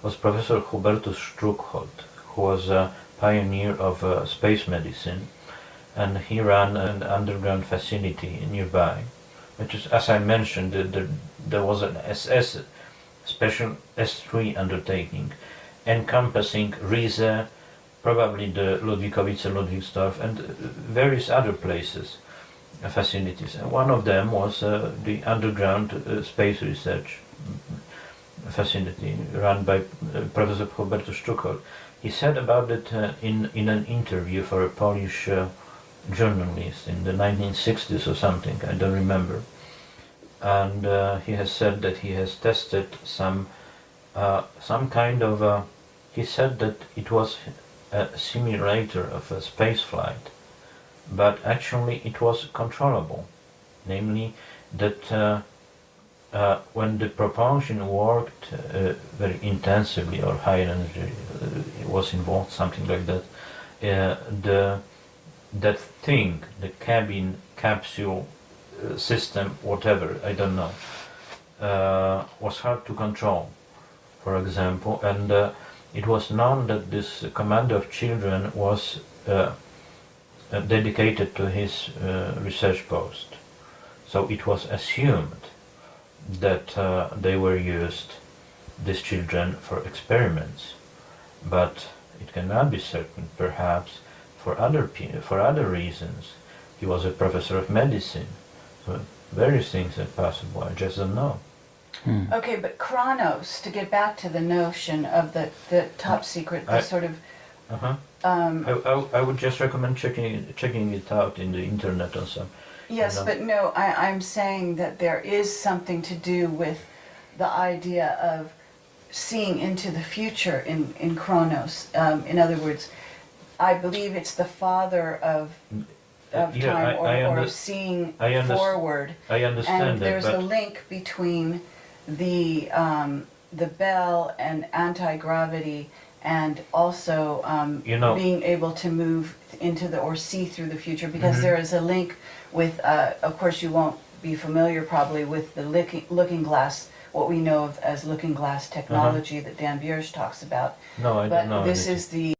was Professor Hubertus Struckholt, who was a pioneer of space medicine, and he ran an underground facility nearby, which is, as I mentioned, there was an SS special S3 undertaking encompassing Riese, probably the Ludwikowice, Ludwigsdorf, and various other places, facilities. And one of them was the underground space research facility run by Professor Hubertus Struckholt. He said about it in an interview for a Polish journalist in the 1960s or something, I don't remember. And he has said that he has tested some kind of he said that it was a simulator of a space flight, but actually it was controllable, namely that when the propulsion worked very intensively or high energy was involved, something like that, that thing, the cabin, capsule, system, whatever, I don't know, was hard to control, for example, and it was known that this commander of children was dedicated to his research post. So it was assumed that they were used, these children, for experiments. But it cannot be certain, perhaps, for other reasons. He was a professor of medicine, so various things are possible, I just don't know. Okay, but Chronos, to get back to the notion of the top secret, the sort of... I would just recommend checking it out in the internet or some. Yes, but no, I'm saying that there is something to do with the idea of seeing into the future in Chronos. In other words, I believe it's the father of time, or of seeing forward. I understand and there's that, a link between the bell and anti-gravity, and also being able to move into or see through the future, because there is a link with, of course you won't be familiar probably with the looking glass, what we know of as looking glass technology that Dan Biersch talks about. No, I don't know. But this is the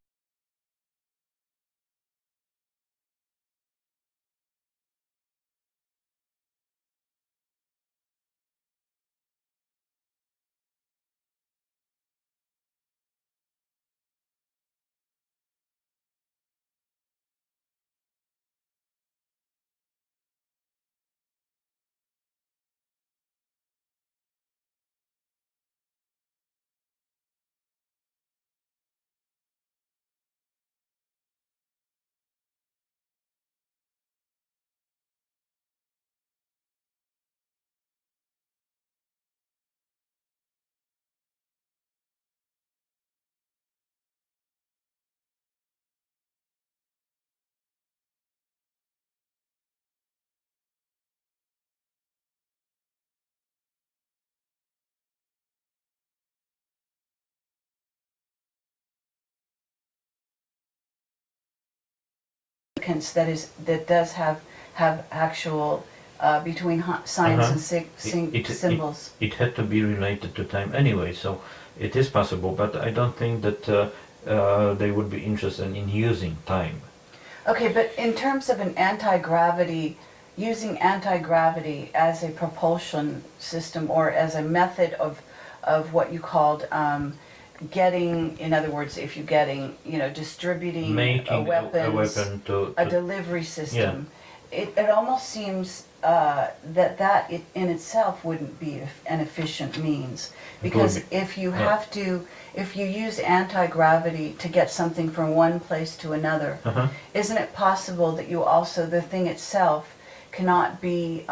that does have actual between science and symbols. It had to be related to time anyway, so it is possible, but I don't think that they would be interested in using time. Okay, but in terms of an anti-gravity, using anti-gravity as a propulsion system, or as a method of what you called getting, in other words, if you're getting, distributing Making a weapon to a delivery system, it almost seems that in itself wouldn't be an efficient means, because if you use anti-gravity to get something from one place to another, isn't it possible that the thing itself cannot be,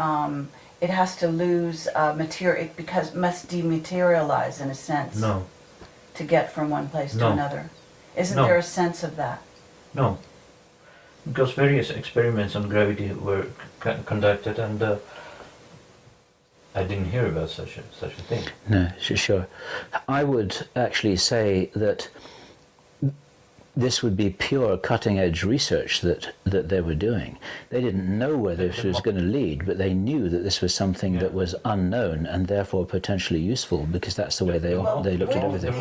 it has to lose material, because it must dematerialize in a sense? No. To get from one place to another. Isn't there a sense of that? No. Because various experiments on gravity were conducted, and I didn't hear about such a thing. No, sure. I would actually say that this would be pure cutting-edge research that they were doing. They didn't know where this was going to lead, but they knew that this was something that was unknown and therefore potentially useful, because that's the way they looked at everything. The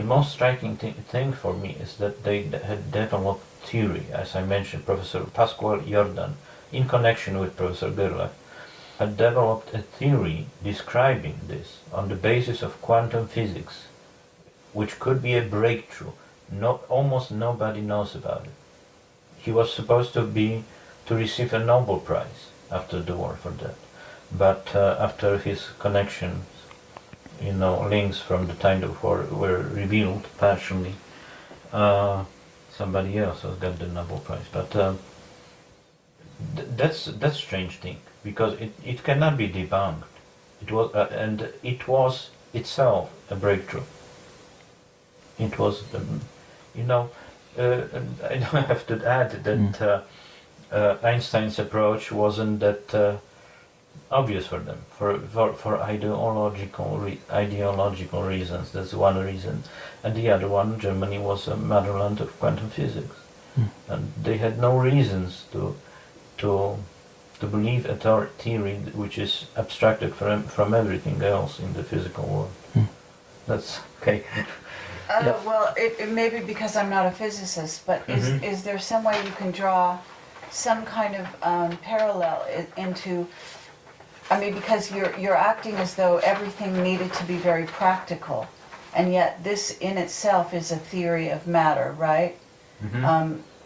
most striking thing for me is that they had developed theory, as I mentioned. Professor Pascual Jordan, in connection with Professor Gerlach, had developed a theory describing this on the basis of quantum physics, which could be a breakthrough. Almost nobody knows about it. He was supposed to receive a Nobel Prize after the war for that, but after his connections, links from the time of war were revealed partially, somebody else has got the Nobel Prize. But that's a strange thing, because it cannot be debunked. It was itself a breakthrough. It was, I don't have to add that Einstein's approach wasn't that obvious for them, for ideological reasons. That's one reason, and the other one, Germany was a motherland of quantum physics, and they had no reasons to believe a theory which is abstracted from everything else in the physical world. That's okay. Well, it may be because I'm not a physicist, but is there some way you can draw some kind of parallel into? I mean, because you're acting as though everything needed to be very practical, and yet this in itself is a theory of matter, right?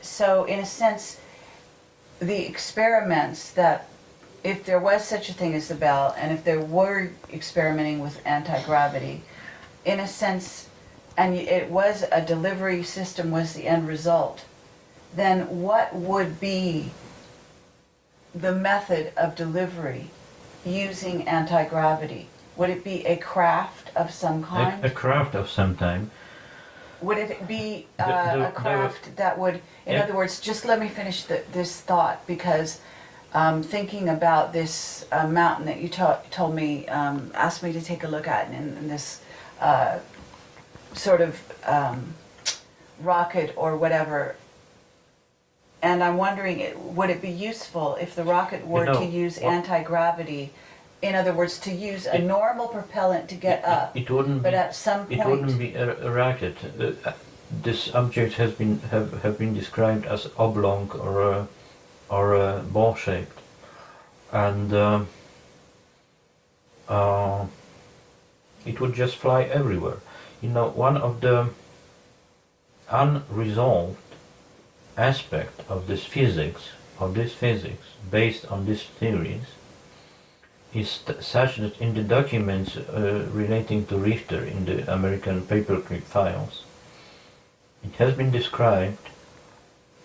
So in a sense, the experiments that, if there was such a thing as the bell, and if there were experimenting with anti-gravity, in a sense, and it was a delivery system was the end result, then what would be the method of delivery using anti-gravity? Would it be a craft of some kind? A craft of some kind. Would it be a craft that would, in other words, just let me finish this thought, because thinking about this mountain that you told me, asked me to take a look at, in this sort of rocket or whatever, and I'm wondering, would it be useful if the rocket were to use anti-gravity? In other words, to use a normal propellant to get up, it wouldn't but be, at some point... It wouldn't be a rocket. This object has been have been described as oblong or ball-shaped, and it would just fly everywhere. You know, one of the unresolved aspect of this physics, based on these theories, is such that in the documents relating to Richter in the American paperclip files, it has been described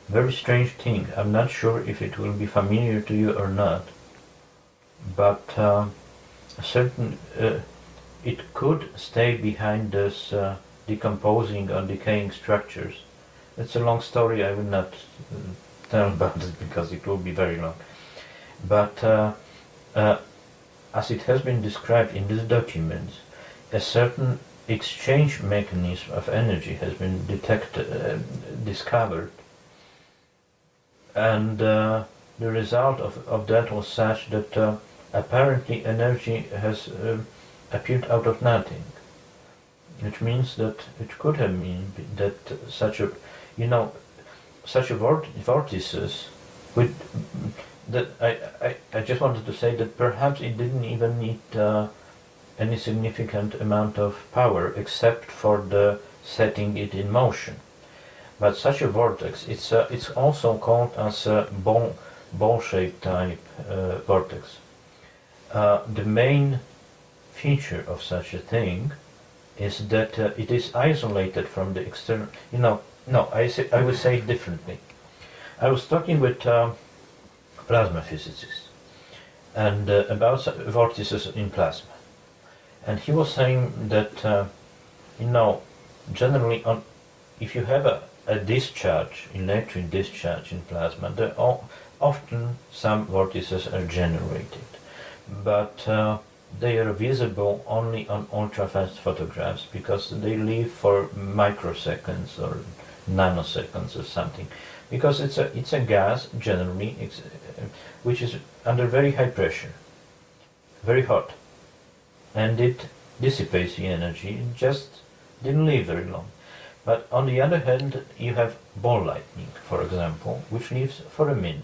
very strange thing. I'm not sure if it will be familiar to you or not, but it could stay behind this decomposing or decaying structures. It's a long story, I will not tell about it because it will be very long. But as it has been described in these documents, a certain exchange mechanism of energy has been discovered, and the result of that was such that apparently energy has appeared out of nothing, which means that it could have mean that such vortices with that I just wanted to say that perhaps it didn't even need any significant amount of power except for the setting it in motion. But such a vortex, it's also called as a ball-shaped type vortex. The main feature of such a thing is that it is isolated from the external. I would say it differently. I was talking with plasma physicists and about vortices in plasma, and he was saying that generally if you have a discharge, electric discharge in plasma, there are often some vortices are generated, but they are visible only on ultra-fast photographs because they live for microseconds or nanoseconds or something, because it's a gas generally which is under very high pressure, very hot, and it dissipates the energy. It just didn't live very long. But on the other hand, you have ball lightning, for example, which lives for a minute.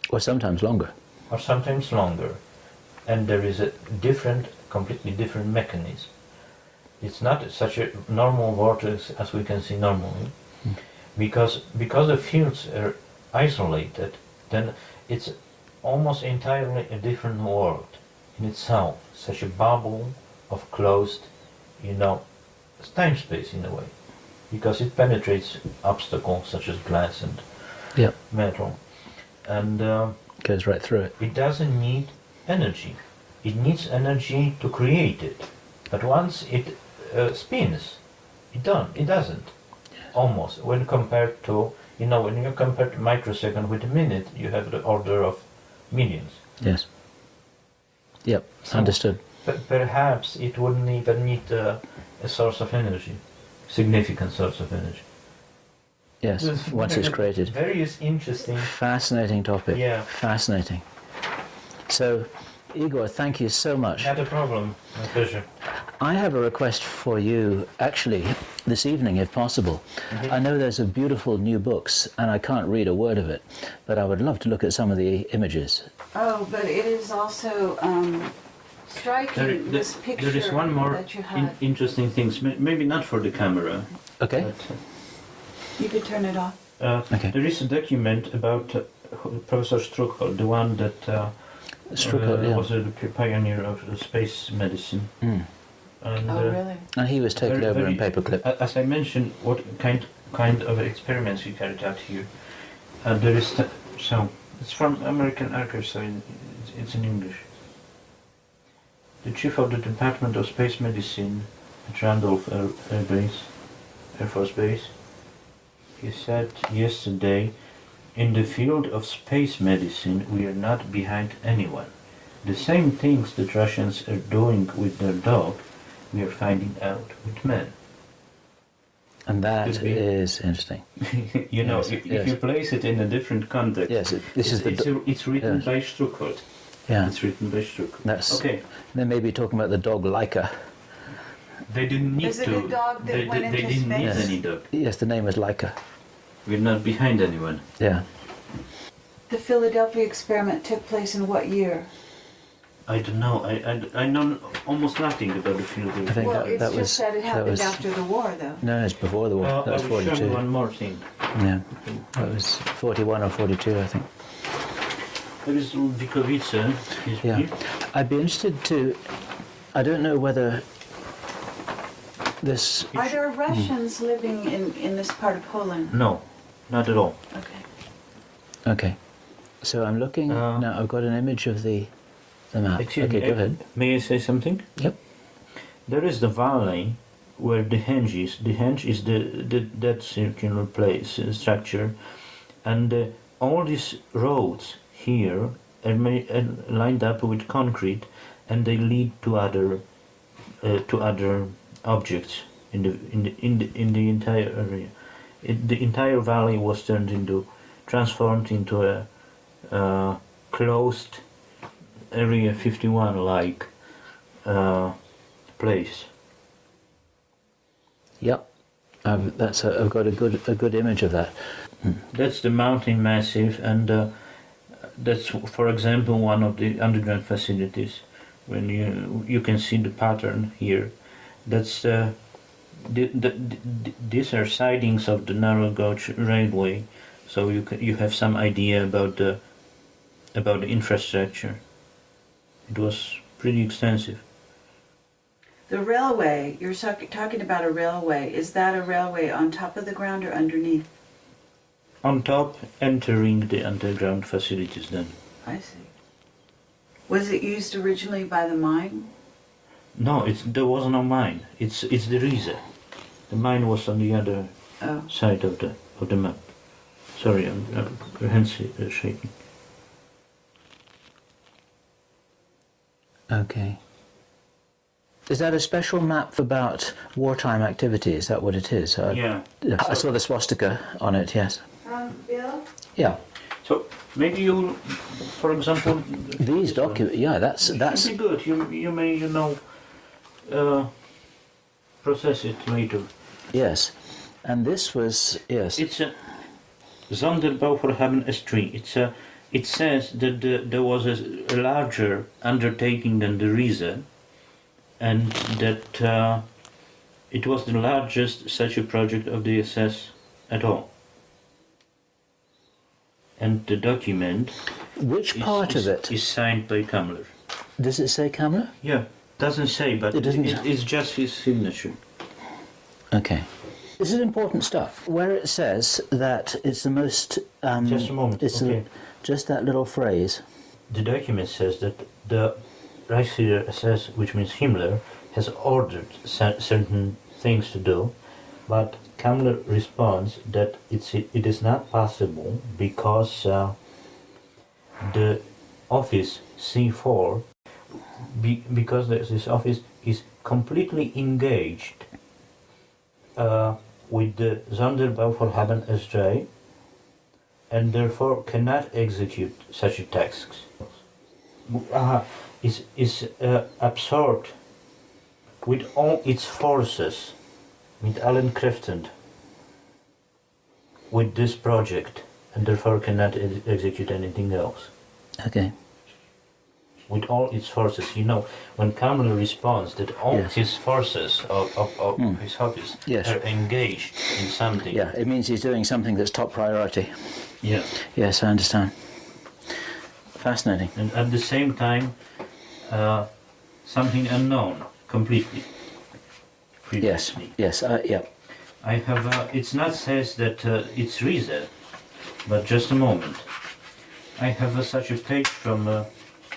Or sometimes longer. Or sometimes longer. And there is a completely different mechanism. It's not such a normal vortex as we can see normally, because the fields are isolated, then it's almost entirely a different world in itself, such a bubble of closed, time-space in a way, because it penetrates obstacles such as glass and metal, and goes right through it. It doesn't need energy. It needs energy to create it, but once it spins, it doesn't. Almost, when compared to, when you compare microsecond with a minute, you have the order of millions. Yes. Yep, so understood. Perhaps it wouldn't even need a source of energy, significant source of energy. Yes, once it's created. Very interesting. Fascinating topic. Yeah. Fascinating. So, Igor, thank you so much. Not a problem. My pleasure. I have a request for you, actually, this evening, if possible. I know there's a beautiful new books, and I can't read a word of it, but I would love to look at some of the images. Oh, but it is also striking, this picture there is one more that you had. interesting thing, maybe not for the camera. Okay. But, You could turn it off. Okay. There is a document about Professor Struckel, the one that Struckel, was the pioneer of the space medicine. Mm. And, Oh, really? And he was taken over in paperclip. As I mentioned, what kind of experiments he carried out here. There is so it's from American Archives, so it's in English. The chief of the Department of Space Medicine at Randolph Air Force Base, he said yesterday, in the field of space medicine we are not behind anyone. The same things that Russians are doing with their dog, we are finding out with men. And that is interesting. You know, Yes, if yes. you place it in a different context, Yes, it's written yes. by Struckel. Yeah. It's written by Struckel. That's Okay. They may be talking about the dog Laika. They didn't need Is it to. a dog that they went they into didn't need space? any dog. Yes, the name was Laika. We're not behind anyone. Yeah. The Philadelphia experiment took place in what year? I don't know. I know almost nothing about the field. I think Well, that, it's that just was that it happened was, after the war, though. No, it's before the war. That was I will show 42. you one more thing. Yeah, that was 41 or 42, I think. There is Wikowice. Yeah, I'd be interested to. I don't know whether this. Are there Russians living in this part of Poland? No, not at all. Okay. Okay, so I'm looking now. I've got an image of the map. Excuse Okay, me, go ahead. May I say something? Yep. There is the valley where the henge is. The henge is that circular place structure, and all these roads here are lined up with concrete, and they lead to other objects in the entire area. The entire valley was transformed into a closed Area 51 like place. Yep. I've got a good image of that. That's the mountain massive, and that's, for example, one of the underground facilities. When you can see the pattern here, that's these are sidings of the narrow gauge railway, so you have some idea about the infrastructure. It was pretty extensive. The railway, you're talking about a railway. Is that a railway on top of the ground or underneath? On top, entering the underground facilities then. I see. Was it used originally by the mine? No, there was no mine. It's the Riese. The mine was on the other side of the map. Sorry, your hands shaking. Okay. Is that a special map about wartime activity? Is that what it is? Yeah. I saw the swastika on it. Yes. Bill? Yeah. So maybe you, for example, These documents. Yeah, that's. should be good. You may process it later. Yes, and this was yes. It's a Sonderbau für Haben S3. It says that there was a larger undertaking than the Riese, and that it was the largest such a project of the SS at all. And the document Which part of it? is signed by Kammler. Does it say camera? Yeah, doesn't say, but It doesn't- it's just his signature. Okay. This is important stuff. Where it says that it's the most. Just a moment, It's okay. just that little phrase. The document says that the Reichsführer SS, which means Himmler, has ordered certain things to do, but Kammler responds that it is not possible because the office C4, because this office is completely engaged with the Sonderbau für Haben SJ, and therefore cannot execute such a task. Is absorbed with all its forces, with Alan Crafton, with this project, and therefore cannot execute anything else. Okay. With all its forces, you know, when Cameron responds that all Yes. his forces of his office Yes. are engaged in something. Yeah, it means he's doing something that's top priority. Yeah. Yes, I understand. Fascinating. And at the same time, something unknown completely. Yes, Previously. yes, yeah. I have. It's not says that it's reason, but just a moment. I have such a page from.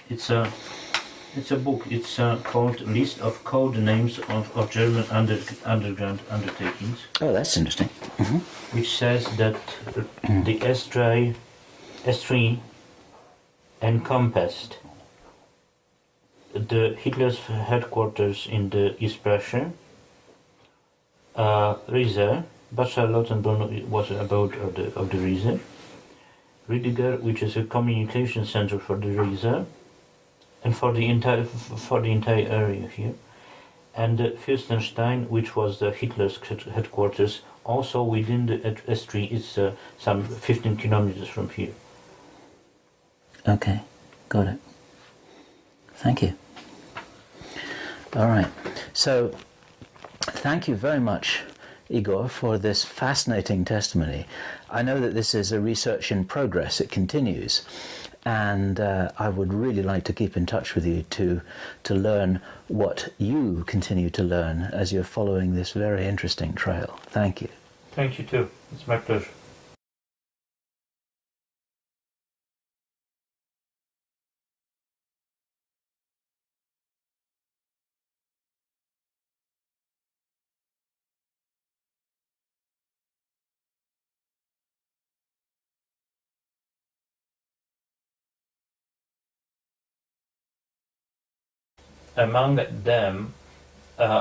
It's a book. It's called List of Code Names of German underground undertakings, Oh, that's interesting. which says that the S3 encompassed the Hitler's headquarters in the East Prussia, Riese, Bad Charlottenbrunn was about of the Riese, Riediger, which is a communication center for the Riese, and for the entire area here, and Fürstenstein, which was the Hitler's headquarters, also within the S3. It's some 15 kilometers from here. Okay, got it. Thank you. All right. So, thank you very much, Igor, for this fascinating testimony. I know that this is a research in progress. It continues. And I would really like to keep in touch with you to learn what you continue to learn as you're following this very interesting trail. Thank you. Thank you too. It's my pleasure. Among them,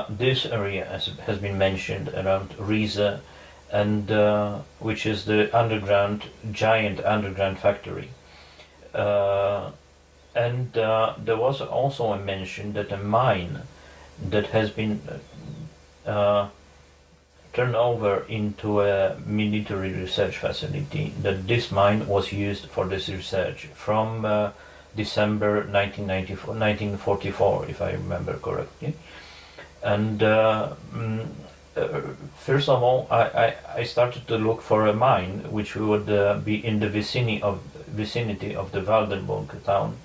this area has been mentioned around Riese, and which is the giant underground factory. And there was also a mention that a mine that has been turned over into a military research facility, that this mine was used for this research from December 1944, if I remember correctly. And first of all, I started to look for a mine which would be in the vicinity of the Waldenburg town,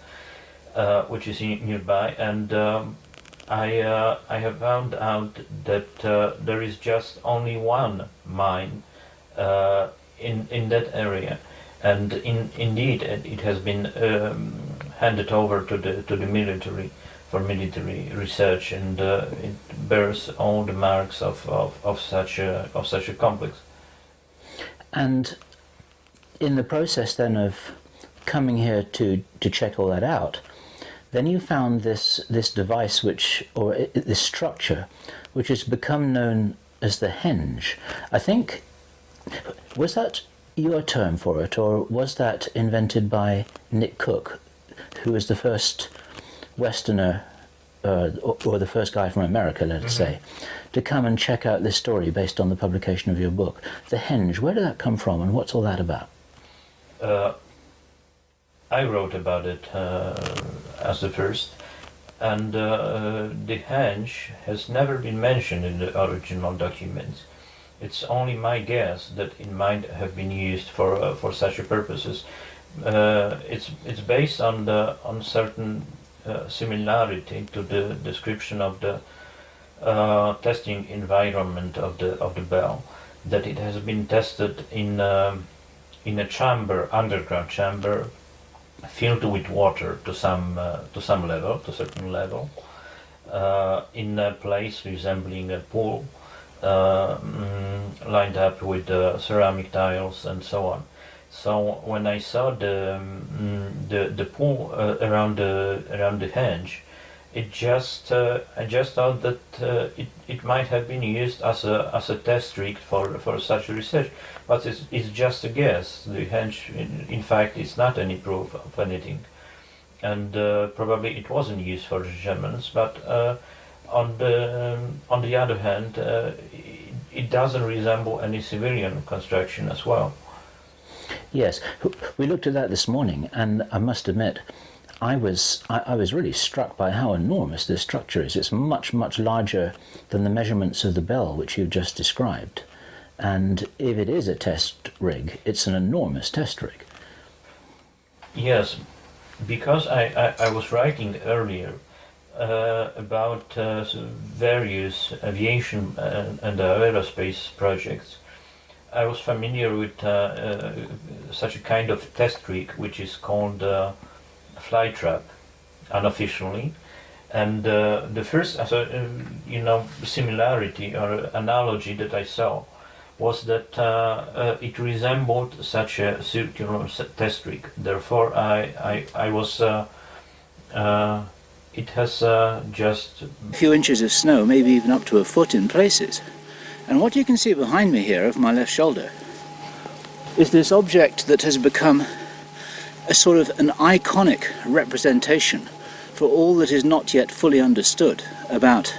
which is nearby, and I have found out that there is just only one mine in that area, and indeed it has been handed over to the military for military research, and it bears all the marks of such a complex. And in the process then of coming here to check all that out, then you found this device this structure which has become known as the henge. I think, was that your term for it, or was that invented by Nick Cook, who was the first Westerner, or the first guy from America, let's say, to come and check out this story based on the publication of your book? The henge, where did that come from, and what's all that about? I wrote about it as the first, and the henge has never been mentioned in the original documents. It's only my guess that it might have been used for such purposes. It's based on certain similarity to the description of the testing environment of the bell, that it has been tested in a underground chamber, filled with water to some level, to a certain level, in a place resembling a pool, lined up with ceramic tiles and so on. So when I saw the pool around the henge, I just thought that it might have been used as a test rig for such research, but it's just a guess. The henge, in fact, is not any proof of anything, and probably it wasn't used for the Germans. But on the other hand, it doesn't resemble any civilian construction as well. Yes, we looked at that this morning, and I must admit, I was really struck by how enormous this structure is. It's much, much larger than the measurements of the bell which you've just described. And if it is a test rig, it's an enormous test rig. Yes, because I was writing earlier about various aviation and aerospace projects. I was familiar with such a kind of test rig which is called flytrap, unofficially, and the first similarity or analogy that I saw was that it resembled such a circular test rig. Therefore, I was it has just a few inches of snow, maybe even up to a foot in places. And what you can see behind me here, of my left shoulder, is this object that has become a sort of an iconic representation for all that is not yet fully understood about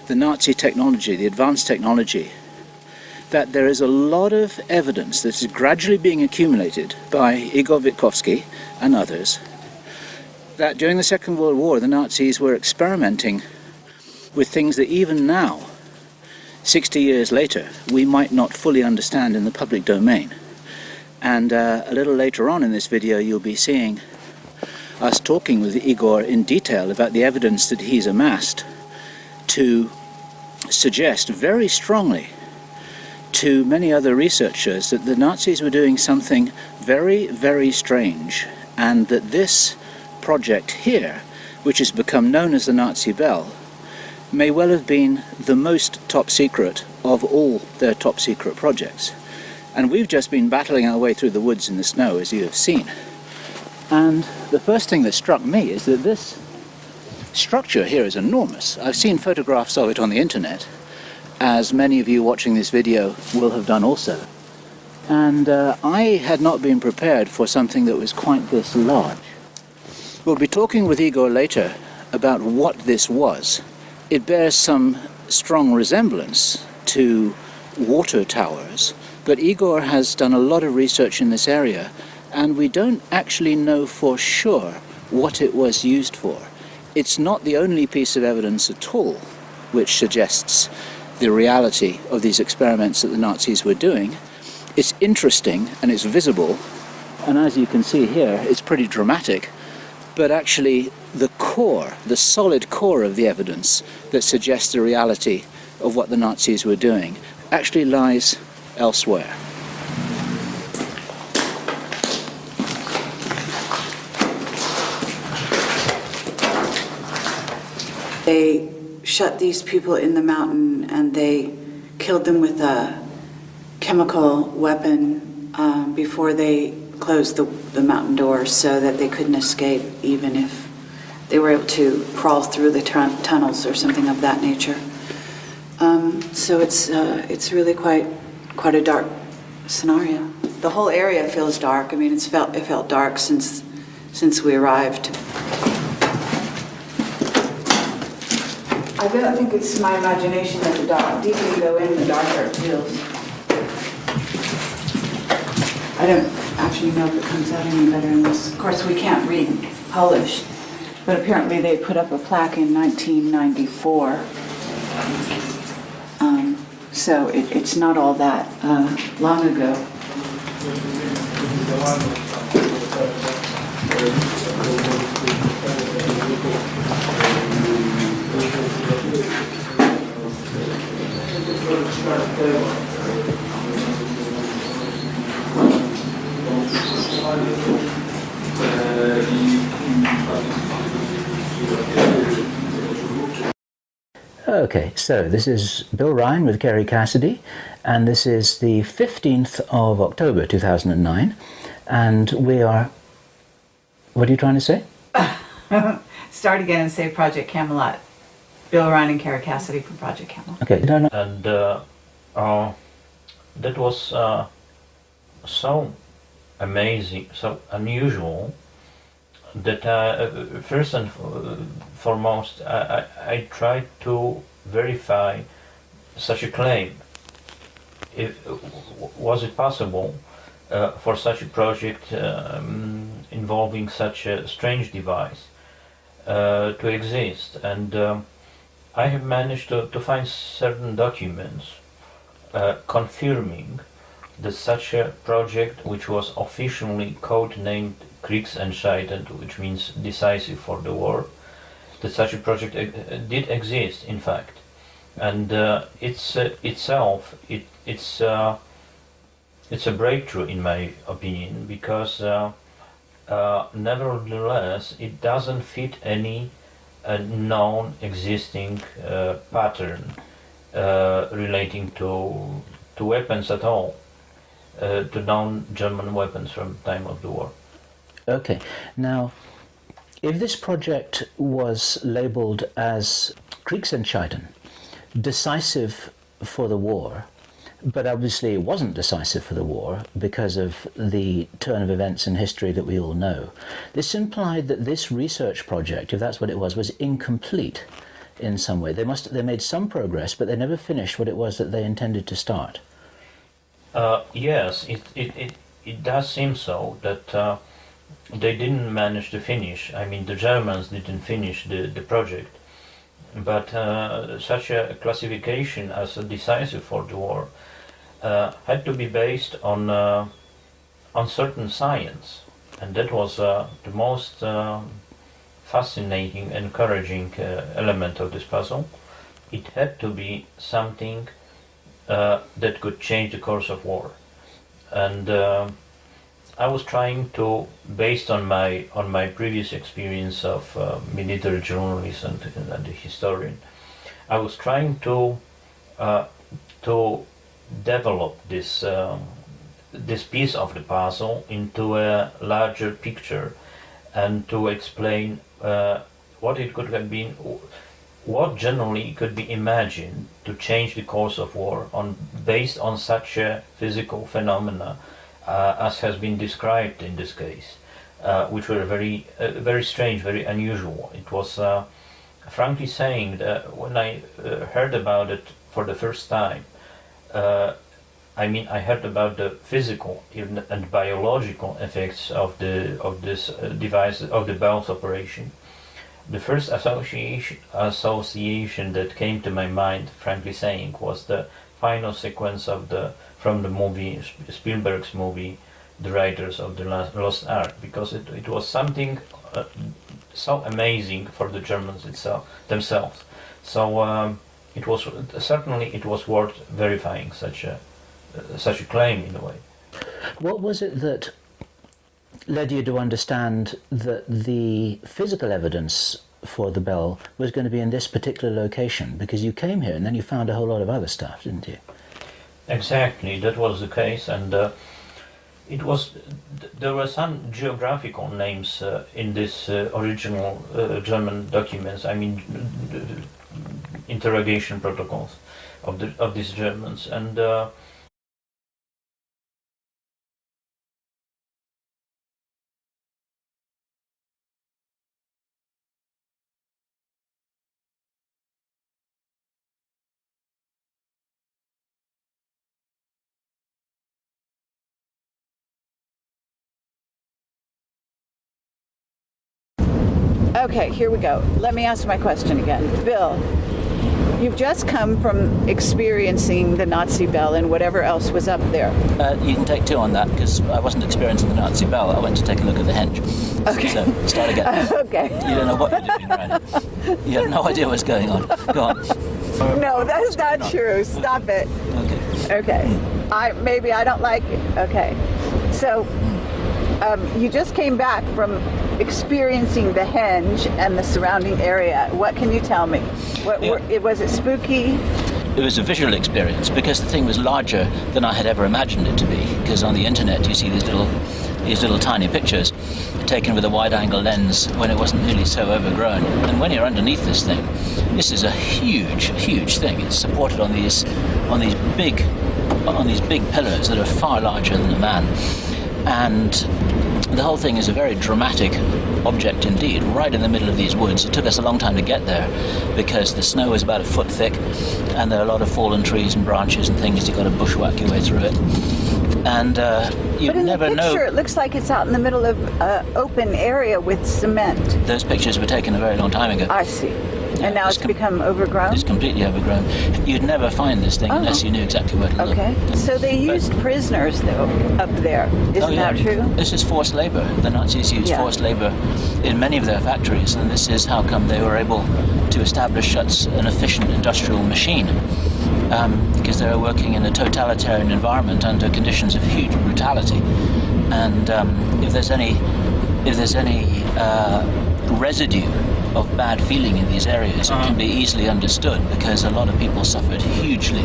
the Nazi technology, the advanced technology, that there is a lot of evidence that is gradually being accumulated by Igor Witkowski and others, that during the Second World War the Nazis were experimenting with things that even now, 60 years later, we might not fully understand in the public domain. And a little later on in this video you'll be seeing us talking with Igor in detail about the evidence that he's amassed to suggest very strongly to many other researchers that the Nazis were doing something very, very strange, and that this project here, which has become known as the Nazi Bell, may well have been the most top secret of all their top secret projects. And we've just been battling our way through the woods in the snow, as you have seen. And the first thing that struck me is that this structure here is enormous. I've seen photographs of it on the internet, as many of you watching this video will have done also. And I had not been prepared for something that was quite this large. We'll be talking with Igor later about what this was. It bears some strong resemblance to water towers, but Igor has done a lot of research in this area, and we don't actually know for sure what it was used for. It's not the only piece of evidence at all which suggests the reality of these experiments that the Nazis were doing. It's interesting and it's visible, and as you can see here, it's pretty dramatic, but actually the core, the solid core of the evidence that suggests the reality of what the Nazis were doing actually lies elsewhere. They shut these people in the mountain and they killed them with a chemical weapon before they closed the mountain doors so that they couldn't escape, even if they were able to crawl through the tunnels or something of that nature. So it's really quite a dark scenario. The whole area feels dark. I mean, it felt dark since we arrived. I don't think it's my imagination that the deeper you go in, the darker it feels. I don't actually know if it comes out any better in this. Of course, we can't read Polish, but apparently they put up a plaque in 1994. So it's not all that long ago. Okay, so this is Bill Ryan with Kerry Cassidy, and this is the 15th of October 2009, and we are... What are you trying to say? Start again and say Project Camelot. Bill Ryan and Kerry Cassidy from Project Camelot. Okay, no. And that was so amazing, so unusual, that first and foremost, I tried to verify such a claim. Was it possible for such a project involving such a strange device to exist? And I have managed to find certain documents confirming that such a project, which was officially code-named Kriegsentscheidend, which means decisive for the war, that such a project did exist, in fact. And it's a breakthrough, in my opinion, because nevertheless it doesn't fit any known existing pattern relating to weapons at all, to known German weapons from the time of the war. Okay, now, if this project was labelled as Kriegsentscheiden, decisive for the war, but obviously it wasn't decisive for the war because of the turn of events in history that we all know, this implied that this research project, if that's what it was incomplete in some way. They made some progress, but they never finished what it was that they intended to start. Yes, it does seem so, that they didn't manage to finish. I mean, the Germans didn't finish the project, but such a classification as a decisive for the war had to be based on certain science, and that was the most fascinating, encouraging element of this puzzle. It had to be something that could change the course of war, and I was trying to, based on my previous experience of military journalist and a historian, I was trying to develop this piece of the puzzle into a larger picture, and to explain what it could have been, what generally could be imagined to change the course of war based on such a physical phenomena as has been described in this case, which were very strange, very unusual. It was, frankly saying, that when I heard about it for the first time, I mean, I heard about the physical and biological effects of this device, of the Bell's operation. The first association that came to my mind, frankly saying, was the final sequence from the movie, Spielberg's movie, The Raiders of the Lost Ark, because it was something so amazing for the Germans themselves. So it was worth verifying such a claim, in a way. What was it that led you to understand that the physical evidence for the bell was going to be in this particular location? Because you came here and then you found a whole lot of other stuff, didn't you? Exactly, that was the case, and there were some geographical names in this original German documents. I mean, interrogation protocols of these Germans, and Okay, here we go. Let me ask my question again. Bill, you've just come from experiencing the Nazi bell and whatever else was up there. You can take two on that, because I wasn't experiencing the Nazi bell. I went to take a look at the henge. Okay. So start again. Okay. You don't know what you're doing right now. You have no idea what's going on. Go on. No, that's not true. Stop it. Okay. Okay. Maybe I don't like it. Okay. So you just came back from experiencing the henge and the surrounding area. What can you tell me? Was it spooky? It was a visual experience, because the thing was larger than I had ever imagined it to be. Because on the internet you see these little tiny pictures taken with a wide-angle lens when it wasn't nearly so overgrown. And when you're underneath this thing, this is a huge, huge thing. It's supported on these big pillars that are far larger than a man. And the whole thing is a very dramatic object indeed, right in the middle of these woods. It took us a long time to get there because the snow is about a foot thick and there are a lot of fallen trees and branches and things. You've got to bushwhack your way through it. And you never know. But in the picture, it looks like it's out in the middle of open area with cement. Those pictures were taken a very long time ago. I see. Yeah, and now it's become overgrown? It's completely overgrown. You'd never find this thing unless you knew exactly where to look. Okay. So they used prisoners, though, up there. Isn't that true? This is forced labor. The Nazis used forced labor in many of their factories, and this is how come they were able to establish such an efficient industrial machine. Because they were working in a totalitarian environment under conditions of huge brutality. And if there's any residue of bad feeling in these areas, it can be easily understood because a lot of people suffered hugely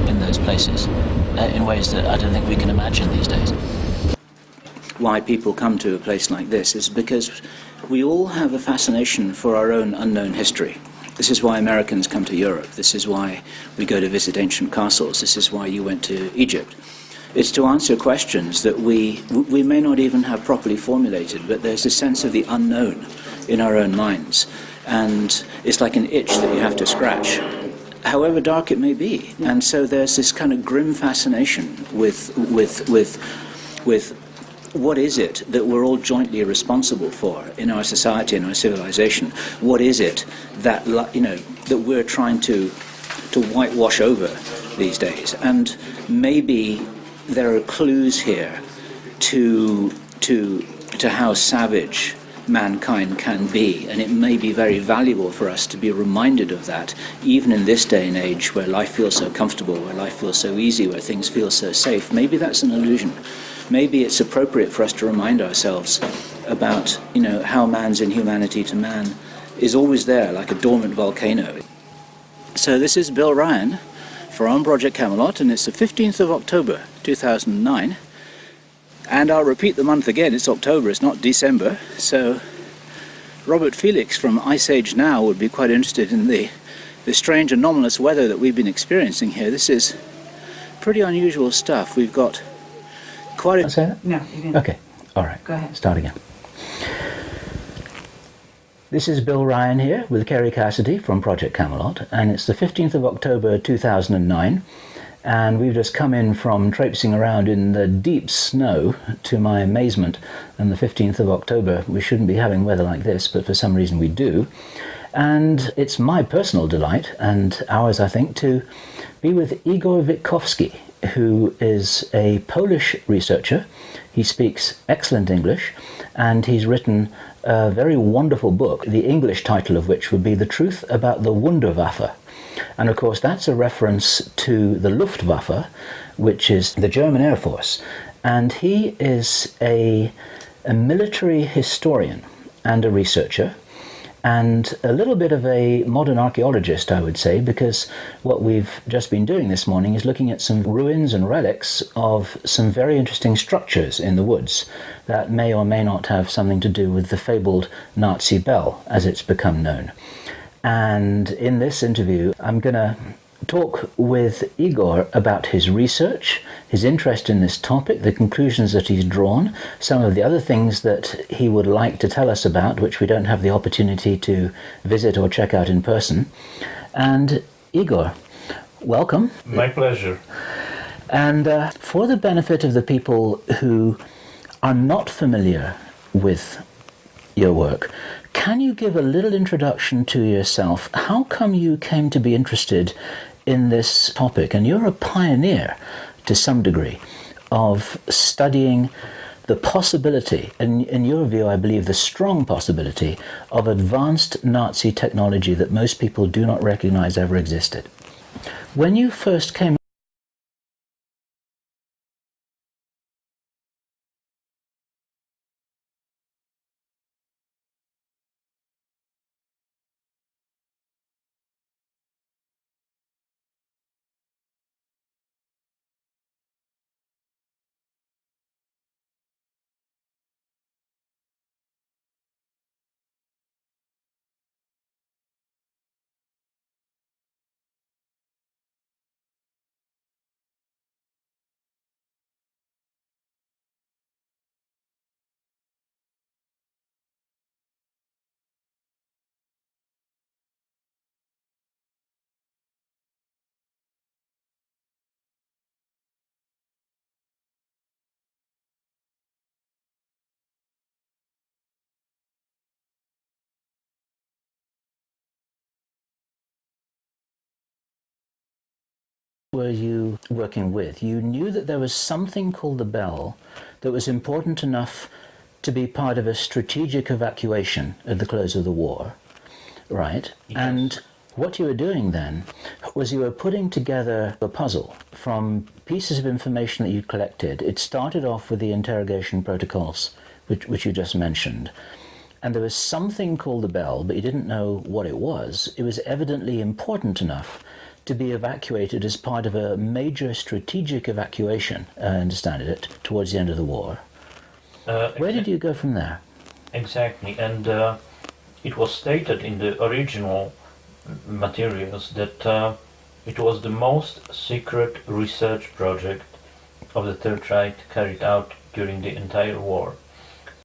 in those places in ways that I don't think we can imagine these days. Why people come to a place like this is because we all have a fascination for our own unknown history. This is why Americans come to Europe. This is why we go to visit ancient castles. This is why you went to Egypt. It's to answer questions that we may not even have properly formulated, but there's a sense of the unknown in our own minds. And it's like an itch that you have to scratch, however dark it may be. And so there's this kind of grim fascination with what is it that we're all jointly responsible for in our society and our civilization? What is it that that we're trying to whitewash over these days? And maybe there are clues here to how savage mankind can be, and it may be very valuable for us to be reminded of that, even in this day and age where life feels so comfortable, where life feels so easy, where things feel so safe. Maybe that's an illusion. Maybe it's appropriate for us to remind ourselves about, how man's inhumanity to man is always there, like a dormant volcano. So this is Bill Ryan from Project Camelot, and it's the 15th of October 2009. And I'll repeat the month again, it's October, it's not December. So Robert Felix from Ice Age Now would be quite interested in the strange anomalous weather that we've been experiencing here. This is pretty unusual stuff. We've got quite a... Did I say that? No, you didn't. Okay, all right. Go ahead. Start again. This is Bill Ryan here with Kerry Cassidy from Project Camelot, and it's the 15th of October 2009. And we've just come in from traipsing around in the deep snow, to my amazement. On the 15th of October, we shouldn't be having weather like this, but for some reason we do. And it's my personal delight, and ours I think, to be with Igor Witkowski, who is a Polish researcher. He speaks excellent English, and he's written a very wonderful book, the English title of which would be The Truth About the Wunderwaffe. And of course that's a reference to the Luftwaffe, which is the German Air Force. And he is a military historian and a researcher, and a little bit of a modern archaeologist, I would say, because what we've just been doing this morning is looking at some ruins and relics of some very interesting structures in the woods that may or may not have something to do with the fabled Nazi bell, as it's become known. And in this interview, I'm going to talk with Igor about his research, his interest in this topic, the conclusions that he's drawn, some of the other things that he would like to tell us about, which we don't have the opportunity to visit or check out in person. And Igor, welcome. My pleasure. And for the benefit of the people who are not familiar with your work, can you give a little introduction to yourself? How come you came to be interested in this topic? And you're a pioneer, to some degree, of studying the possibility, and in your view, I believe the strong possibility, of advanced Nazi technology that most people do not recognize ever existed. When you first came working with, you knew that there was something called the Bell that was important enough to be part of a strategic evacuation at the close of the war, right? Yes. And what you were doing then was you were putting together a puzzle from pieces of information that you'd collected. It started off with the interrogation protocols, which you just mentioned. And there was something called the Bell, but you didn't know what it was. It was evidently important enough to be evacuated as part of a major strategic evacuation, I understand it, towards the end of the war. Where did you go from there? Exactly, and it was stated in the original materials that it was the most secret research project of the Third Reich carried out during the entire war.